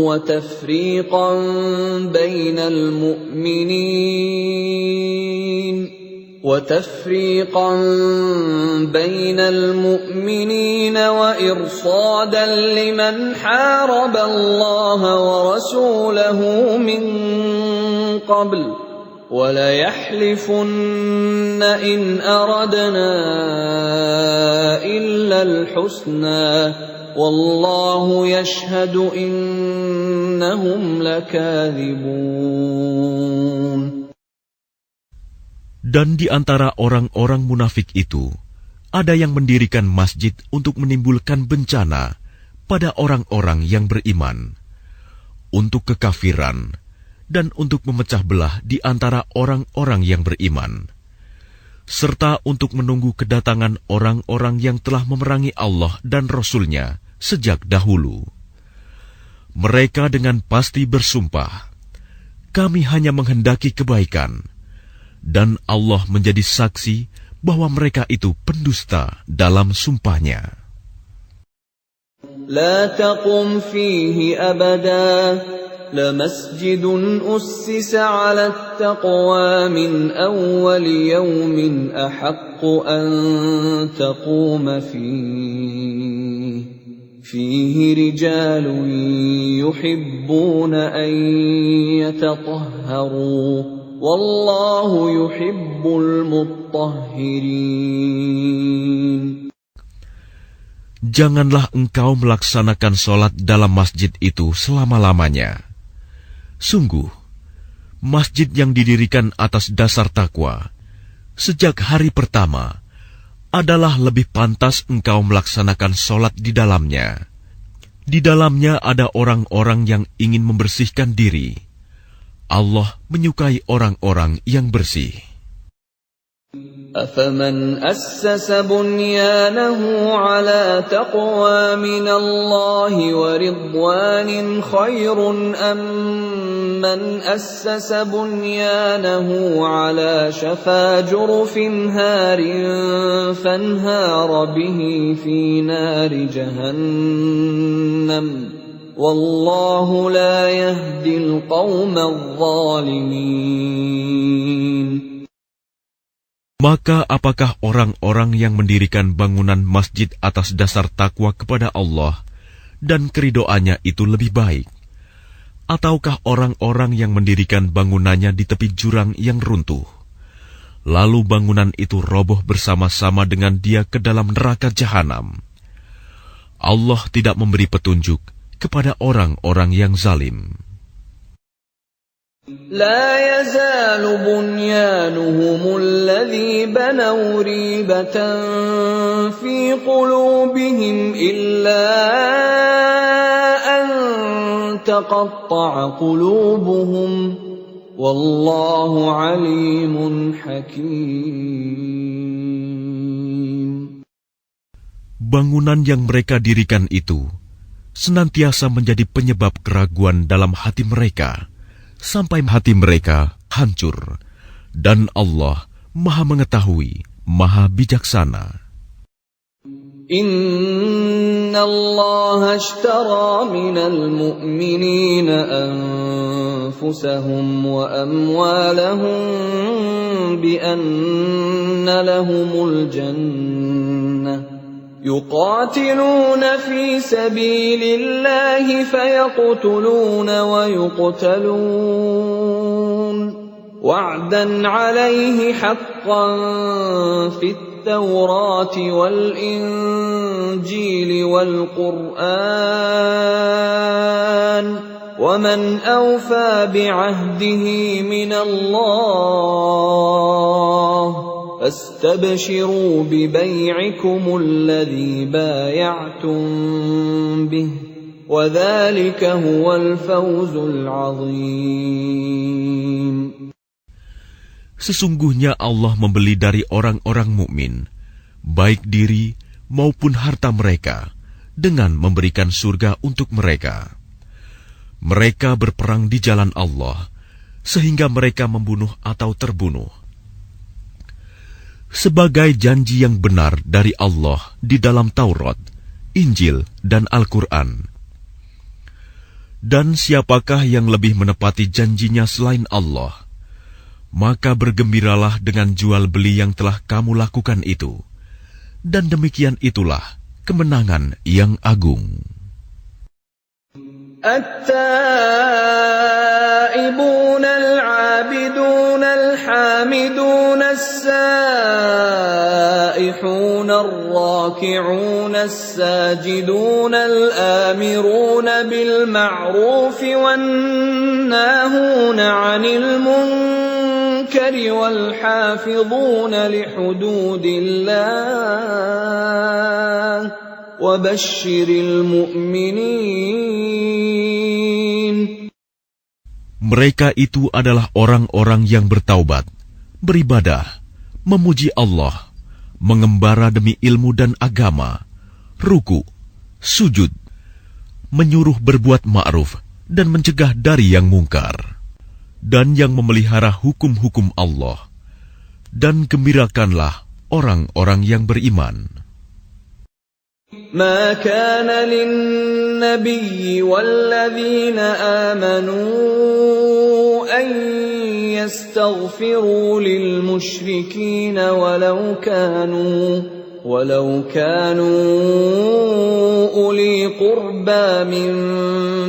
وَتَفْرِيقًا بَيْنَ الْمُؤْمِنِينَ وَإِرْصَادًا لِمَنْ حَارَبَ اللَّهَ وَرَسُولَهُ مِنْ قَبْلُ وَلَيَحْلِفُنَّ إِنْ أَرَدْنَا إِلَّا الْحُسْنَى وَاللَّهُ يَشْهَدُ إِنَّهُمْ لَكَاذِبُونَ. Dan di antara orang-orang munafik itu, ada yang mendirikan masjid untuk menimbulkan bencana pada orang-orang yang beriman, untuk kekafiran, dan untuk memecah belah di antara orang-orang yang beriman, serta untuk menunggu kedatangan orang-orang yang telah memerangi Allah dan Rasul-Nya sejak dahulu. Mereka dengan pasti bersumpah, kami hanya menghendaki kebaikan, dan Allah menjadi saksi bahwa mereka itu pendusta dalam sumpahnya. لا تقم فيه أبدا لمسجد أسس على التقوى من أول يوم أحق أن تقوم فيه رجال يحبون أن يتطهروا والله يحب المطهرين. Janganlah engkau melaksanakan sholat dalam masjid itu selama-lamanya. Sungguh, masjid yang didirikan atas dasar takwa sejak hari pertama adalah lebih pantas engkau melaksanakan sholat di dalamnya. Di dalamnya ada orang-orang yang ingin membersihkan diri. Allah menyukai orang-orang yang bersih. أَفَمَنْ أَسَّسَ بُنْيَانَهُ عَلَى تَقْوَى مِنَ اللَّهِ وَرِضْوَانٍ خَيْرٌ أَمْ مَنْ أَسَّسَ بُنْيَانَهُ عَلَى شَفَا جُرُفٍ هَارٍ فَانْهَارَ بِهِ فِي نَارِ جَهَنَّمَ وَاللَّهُ لَا يَهْدِي الْقَوْمَ الظَّالِمِينَ. Maka apakah orang-orang yang mendirikan bangunan masjid atas dasar takwa kepada Allah dan keridoannya itu lebih baik? Ataukah orang-orang yang mendirikan bangunannya di tepi jurang yang runtuh, lalu bangunan itu roboh bersama-sama dengan dia ke dalam neraka jahanam? Allah tidak memberi petunjuk kepada orang-orang yang zalim. لا يزال بنيانهم الذي بنوا ريبة في قلوبهم إلا أن تقطع قلوبهم والله عليم حكيم. Bangunan yang mereka dirikan itu senantiasa menjadi penyebab keraguan dalam hati mereka, sampai hati mereka hancur, dan Allah Maha Mengetahui, Maha Bijaksana. Inna Allah ashtara minal mu'minina anfusahum wa amwalahum bi anna lahumul jannah. يقاتلون في سبيل الله فيقتلون ويقتلون وعدا عليه حقا في التوراة والإنجيل والقرآن ومن أوفى بعهده من الله فاستبشروا ببيعكم الذي بايعتم به وذلك هو الفوز العظيم. Sesungguhnya Allah membeli dari orang-orang mukmin, baik diri maupun harta mereka, dengan memberikan surga untuk mereka. Mereka berperang di jalan Allah, sehingga mereka membunuh atau terbunuh. Sebagai janji yang benar dari Allah di dalam Taurat, Injil, dan Al-Quran. Dan siapakah yang lebih menepati janjinya selain Allah? Maka bergembiralah dengan jual beli yang telah kamu lakukan itu. Dan demikian itulah kemenangan yang agung. التائبون العابدون الحامدون السائحون الراكعون الساجدون الآمرون بالمعروف والناهون عن المنكر والحافظون لحدود الله وبشر المؤمنين. Mereka itu adalah orang-orang yang bertaubat, beribadah, memuji Allah, mengembara demi ilmu dan agama, ruku, sujud, menyuruh berbuat ma'ruf dan mencegah dari yang mungkar, dan yang memelihara hukum-hukum Allah. Dan gembirakanlah orang-orang yang beriman. ما كان للنبي والذين آمنوا أن يستغفروا للمشركين ولو كانوا أولي قربى من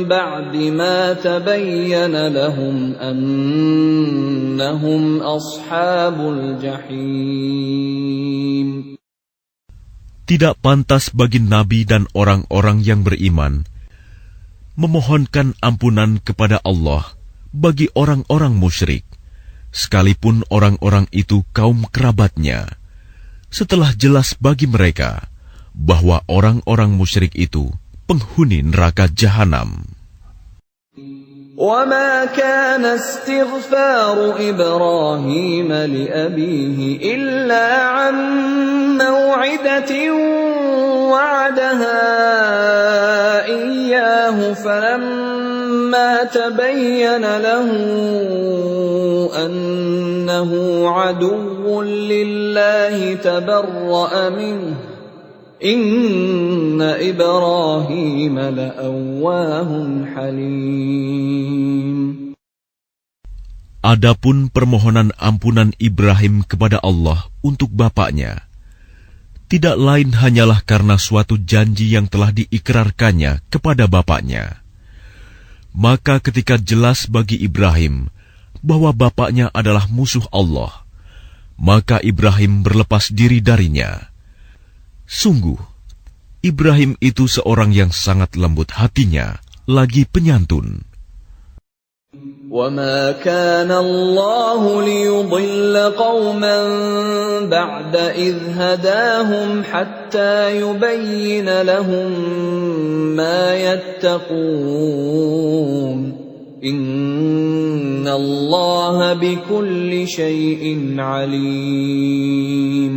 بعد ما تبين لهم أنهم أصحاب الجحيم. Tidak pantas bagi Nabi dan orang-orang yang beriman memohonkan ampunan kepada Allah bagi orang-orang musyrik, sekalipun orang-orang itu kaum kerabatnya, setelah jelas bagi mereka bahwa orang-orang musyrik itu penghuni neraka jahanam. وما كان استغفار إبراهيم لأبيه إلا عن موعدة وعدها إياه فلما تبين له أنه عدو لله تبرأ منه إن إبراهيم لأواه حليم. Adapun permohonan ampunan Ibrahim kepada Allah untuk bapaknya, tidak lain hanyalah karena suatu janji yang telah diikrarkannya kepada bapaknya. Maka ketika jelas bagi Ibrahim bahwa bapaknya adalah musuh Allah, maka Ibrahim berlepas diri darinya. Sungguh, Ibrahim itu seorang yang sangat lembut hatinya, lagi penyantun. وَمَا كَانَ اللَّهُ لِيُضِلَّ قَوْمًا بَعْدَ إِذْ هَدَاهُمْ حَتَّى يُبَيِّنَ لَهُم مَّا يَتَّقُونَ إِنَّ اللَّهَ بِكُلِّ شَيْءٍ عَلِيمٌ.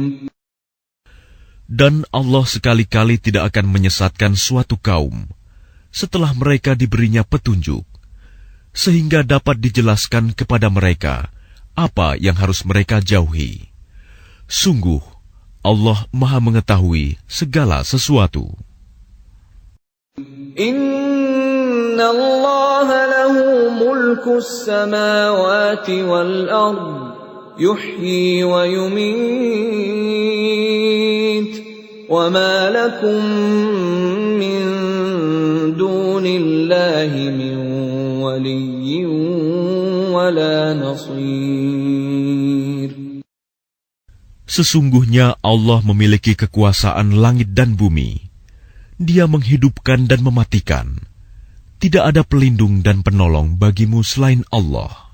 Dan Allah sekali-kali tidak akan menyesatkan suatu kaum setelah mereka diberinya petunjuk, sehingga dapat dijelaskan kepada mereka apa yang harus mereka jauhi. Sungguh, Allah Maha Mengetahui segala sesuatu. Inna Allah lahu mulkus samawati wal ard, yuhyi wa yumit, wa ma lakum min dunillahi min waliyyin wala nasir. Sesungguhnya Allah memiliki kekuasaan langit dan bumi. Dia menghidupkan dan mematikan. Tidak ada pelindung dan penolong bagimu selain Allah.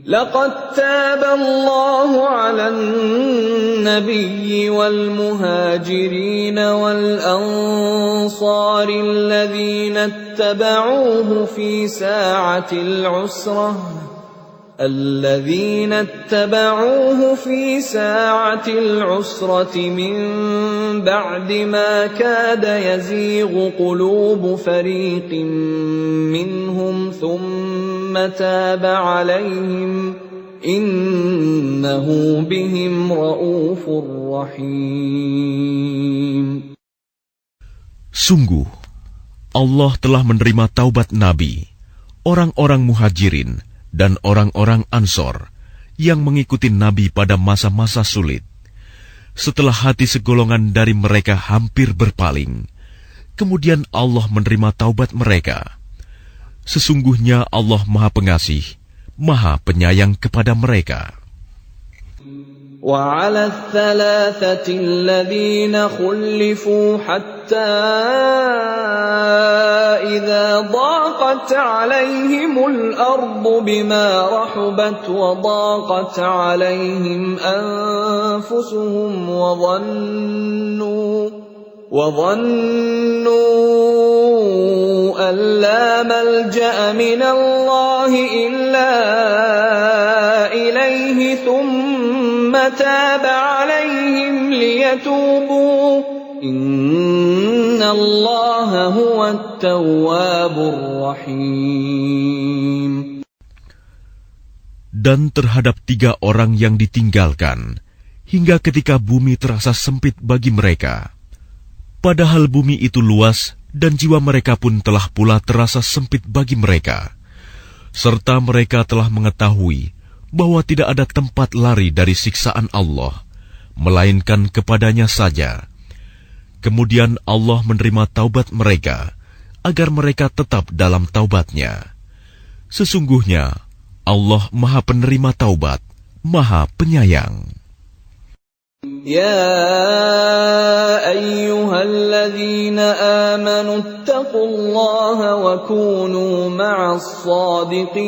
لقد تاب الله على النبي والمهاجرين والأنصار الذين اتبعوه في ساعة العسرة من بعد ما كاد يزيغ قلوب فريق منهم ثم تاب عليهم إنه بهم رءوف رحيم. Sungguh, Allah telah menerima taubat Nabi, orang-orang muhajirin, dan orang-orang Ansor yang mengikuti Nabi pada masa-masa sulit. Setelah hati segolongan dari mereka hampir berpaling, kemudian Allah menerima taubat mereka. Sesungguhnya Allah Maha Pengasih, Maha Penyayang kepada mereka. وعلى الثلاثة الذين خلفوا حتى إذا ضاقت عليهم الأرض بما رحبت وضاقت عليهم أنفسهم وظنوا أن لا ملجأ من الله إلا إليه ثم تاب عليهم ليتوبوا إن الله هو التواب الرحيم. Dan terhadap 3 orang yang ditinggalkan, hingga ketika bumi terasa sempit bagi mereka. Padahal bumi itu luas, dan jiwa mereka pun telah pula terasa sempit bagi mereka. Serta mereka telah mengetahui bahwa tidak ada tempat lari dari siksaan Allah, melainkan kepadanya saja. Kemudian Allah menerima taubat mereka, agar mereka tetap dalam taubatnya. Sesungguhnya, Allah Maha Penerima Taubat, Maha Penyayang. يا أيها الذين آمنوا اتقوا الله وكونوا مع الصادقين.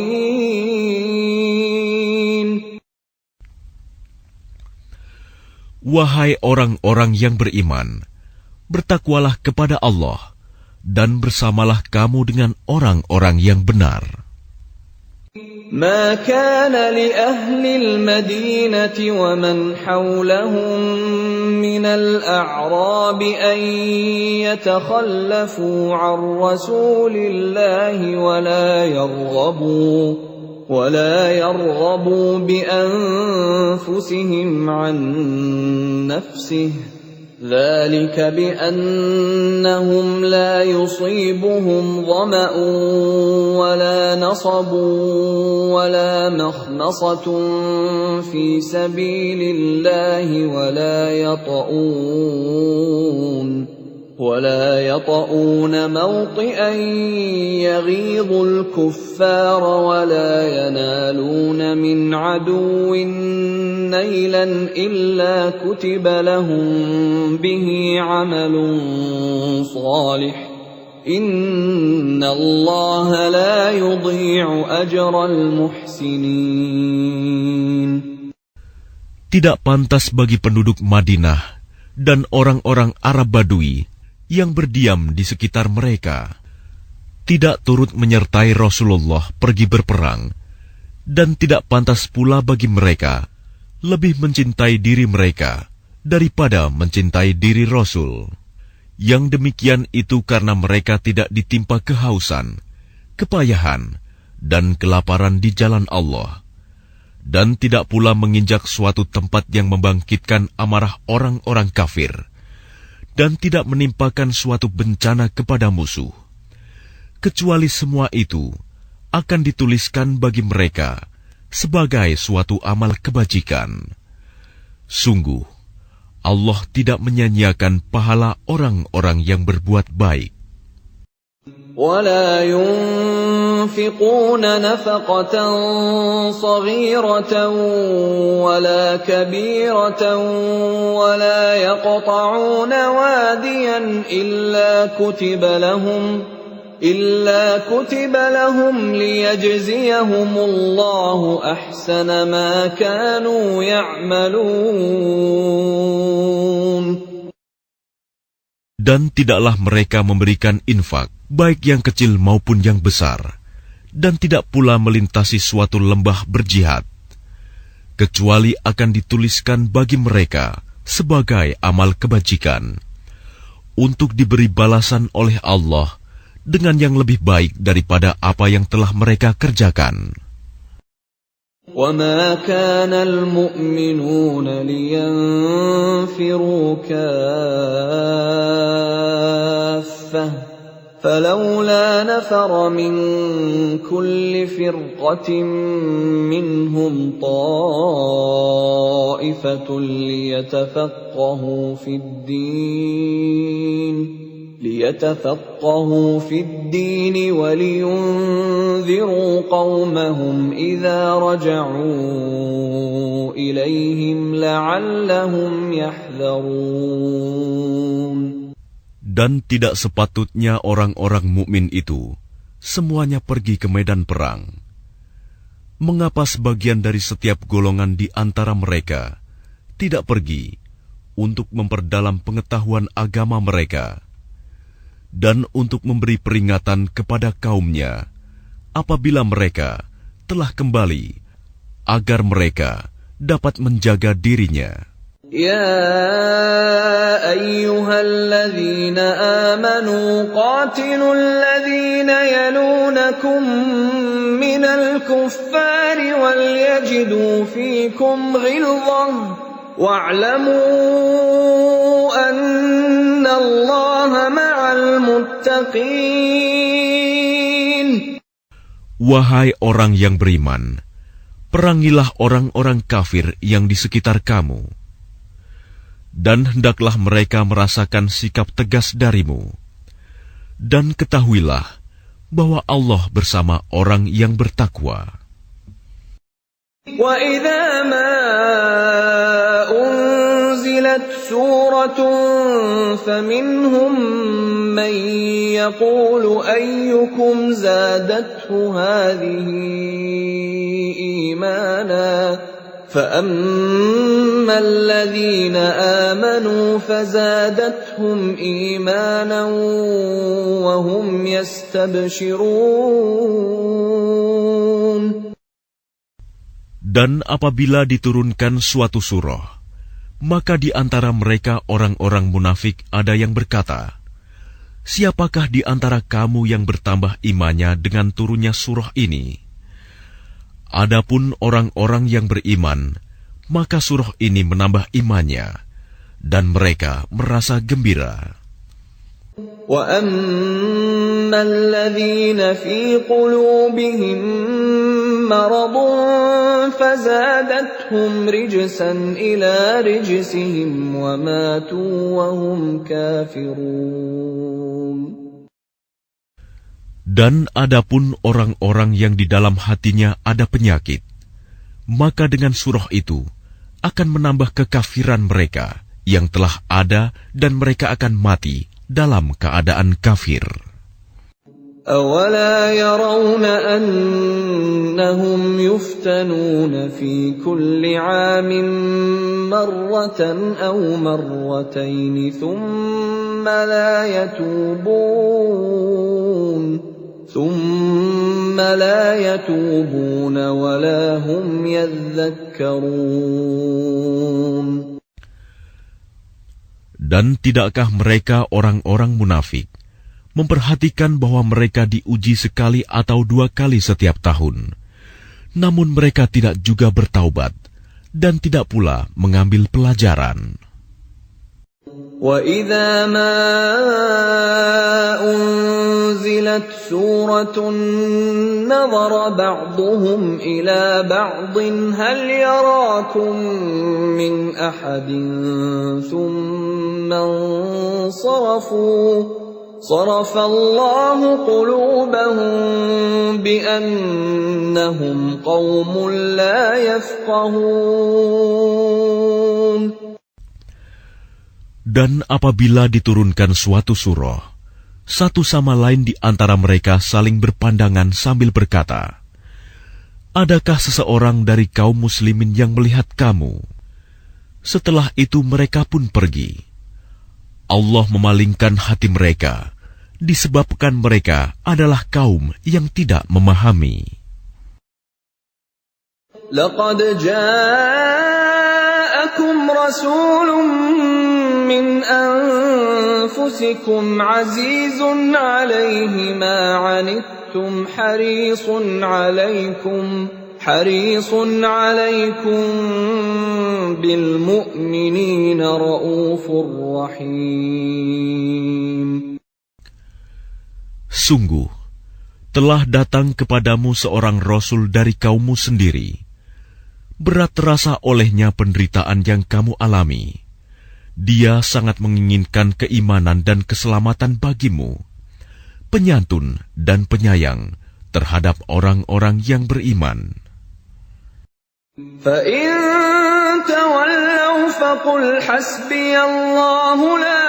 Wahai orang-orang yang beriman, bertakwalah kepada Allah, dan bersamalah kamu dengan orang-orang yang benar. ما كان لأهل المدينة ومن حولهم من الأعراب أن يتخلفوا عن رسول الله ولا يرغبوا بأنفسهم عن نفسه ذلك بأنهم لا يصيبهم ظمأ ولا نصب ولا مخمصة في سبيل الله ولا يطؤون موطئا يغيظ الكفار ولا ينالون من عدو نيلا إلا كتب لهم به عمل صالح إن الله لا يضيع أجر المحسنين. Tidak pantas bagi penduduk Madinah dan orang-orang Arab Badui yang berdiam di sekitar mereka, tidak turut menyertai Rasulullah pergi berperang, dan tidak pantas pula bagi mereka lebih mencintai diri mereka daripada mencintai diri Rasul. Yang demikian itu karena mereka tidak ditimpa kehausan, kepayahan, dan kelaparan di jalan Allah, dan tidak pula menginjak suatu tempat yang membangkitkan amarah orang-orang kafir, dan tidak menimpakan suatu bencana kepada musuh, kecuali semua itu akan dituliskan bagi mereka sebagai suatu amal kebajikan. Sungguh, Allah tidak menyanyiakan pahala orang-orang yang berbuat baik. ولا ينفقون نفقة صغيرة ولا كبيرة ولا يقطعون واديا إلا كتب لهم ليجزيهم الله أحسن ما كانوا يعملون. Dan tidaklah mereka memberikan infak, baik yang kecil maupun yang besar, dan tidak pula melintasi suatu lembah berjihad, kecuali akan dituliskan bagi mereka sebagai amal kebajikan, untuk diberi balasan oleh Allah dengan yang lebih baik daripada apa yang telah mereka kerjakan. وَمَا كَانَ الْمُؤْمِنُونَ لِيَنْفِرُوا كَافَّةً فَلَوْلَا نَفَرَ مِنْ كُلِّ فِرْقَةٍ مِّنْهُمْ طَائِفَةٌ ليتفقهوا في الدين ولينذروا قومهم إذا رجعوا إليهم لعلهم يحذرون. Dan tidak sepatutnya orang-orang mukmin itu semuanya pergi ke medan perang. Mengapa sebagian dari setiap golongan di antara mereka tidak pergi untuk memperdalam pengetahuan agama mereka, dan untuk memberi peringatan kepada kaumnya apabila mereka telah kembali, agar mereka dapat menjaga dirinya. Ya ayyuhalladzina amanu qatilul ladzina yalunakum minal kuffari wal yajidu fikum ghilzah wa'lamu anna Allaha ma'al muttaqin. Wahai orang yang beriman, perangilah orang-orang kafir yang di sekitar kamu, dan hendaklah mereka merasakan sikap tegas darimu. Dan ketahuilah bahwa Allah bersama orang yang bertakwa. وَإِذَا مَا أُنْزِلَتْ سُورَةٌ فَمِنْهُمْ مَنْ يَقُولُ أَيُّكُمْ زَادَتْهُ هَذِهِ إِيمَانًا فَأَمَّا الَّذِينَ آمَنُوا فَزَادَتْهُمْ إِيمَانًا وَهُمْ يَسْتَبْشِرُونَ. Dan apabila diturunkan suatu surah, maka di antara mereka orang-orang munafik ada yang berkata, "Siapakah di antara kamu yang bertambah imannya dengan turunnya surah ini?" Adapun orang-orang yang beriman, maka surah ini menambah imannya, dan mereka merasa gembira. وَأَمَّا الَّذِينَ فِي قُلُوبِهِم مَّرَضٌ فَزَادَتْهُمْ رِجْسًا إِلَىٰ رِجْسِهِمْ وَمَاتُوا وَهُمْ كَافِرُونَ. Dan adapun orang-orang yang di dalam hatinya ada penyakit, maka dengan surah itu akan menambah kekafiran mereka yang telah ada dan mereka akan mati dalam keadaan kafir. أَوَلَا يَرَوْنَ أَنَّهُمْ يُفْتَنُونَ فِي كُلِّ عَامٍ مَّرَّةً أَوْ مَرَّتَيْنِ ثُمَّ لَا يَتُوبُونَ وَلَا هُمْ يَذَّكَّرُونَ. Dan tidakkah mereka orang-orang munafik memperhatikan bahwa mereka diuji sekali atau 2 kali setiap tahun, namun mereka tidak juga bertaubat dan tidak pula mengambil pelajaran. وَإِذَا مَا أُنزِلَتْ سُورَةٌ نَظَرَ بَعْضُهُمْ إِلَى بَعْضٍ هَلْ يَرَاكُمْ مِنْ أَحَدٍ ثُمَّ انصَرَفُوا صَرَفَ اللَّهُ قُلُوبَهُم بِأَنَّهُمْ قَوْمٌ لَّا يَفْقَهُونَ. Dan apabila diturunkan suatu surah, satu sama lain di antara mereka saling berpandangan sambil berkata, "Adakah seseorang dari kaum muslimin yang melihat kamu?" Setelah itu mereka pun pergi. Allah memalingkan hati mereka, disebabkan mereka adalah kaum yang tidak memahami. لَقَدْ جَاءَكُمْ رَسُولٌ مِّنْ أَنفُسِكُمْ عَزِيزٌ عَلَيْهِ مَا عَنِتُّمْ حَرِيصٌ عَلَيْكُمْ بِالْمُؤْمِنِينَ رَءُوفٌ رَّحِيمٌ. Sungguh, telah datang kepadamu seorang Rasul dari kaummu sendiri. Berat terasa olehnya penderitaan yang kamu alami. Dia sangat menginginkan keimanan dan keselamatan bagimu, penyantun dan penyayang terhadap orang-orang yang beriman. فَإِن تَوَلَّوْا فَقُلْ حَسْبِيَ اللَّهُ لَا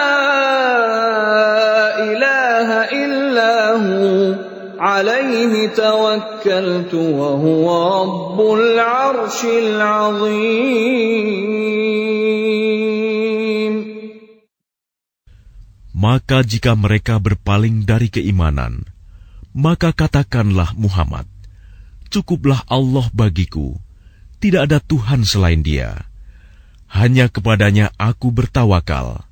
إِلَٰهَ إِلَّا هُوَ عَلَيْهِ تَوَكَّلْتُ وَهُوَ رَبُّ الْعَرْشِ الْعَظِيمِ. Maka jika mereka berpaling dari keimanan, maka katakanlah Muhammad, "Cukuplah Allah bagiku, tidak ada Tuhan selain Dia. Hanya kepadanya aku bertawakal,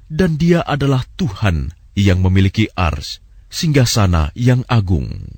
dan Dia adalah Tuhan yang memiliki arsy, singgasana yang agung."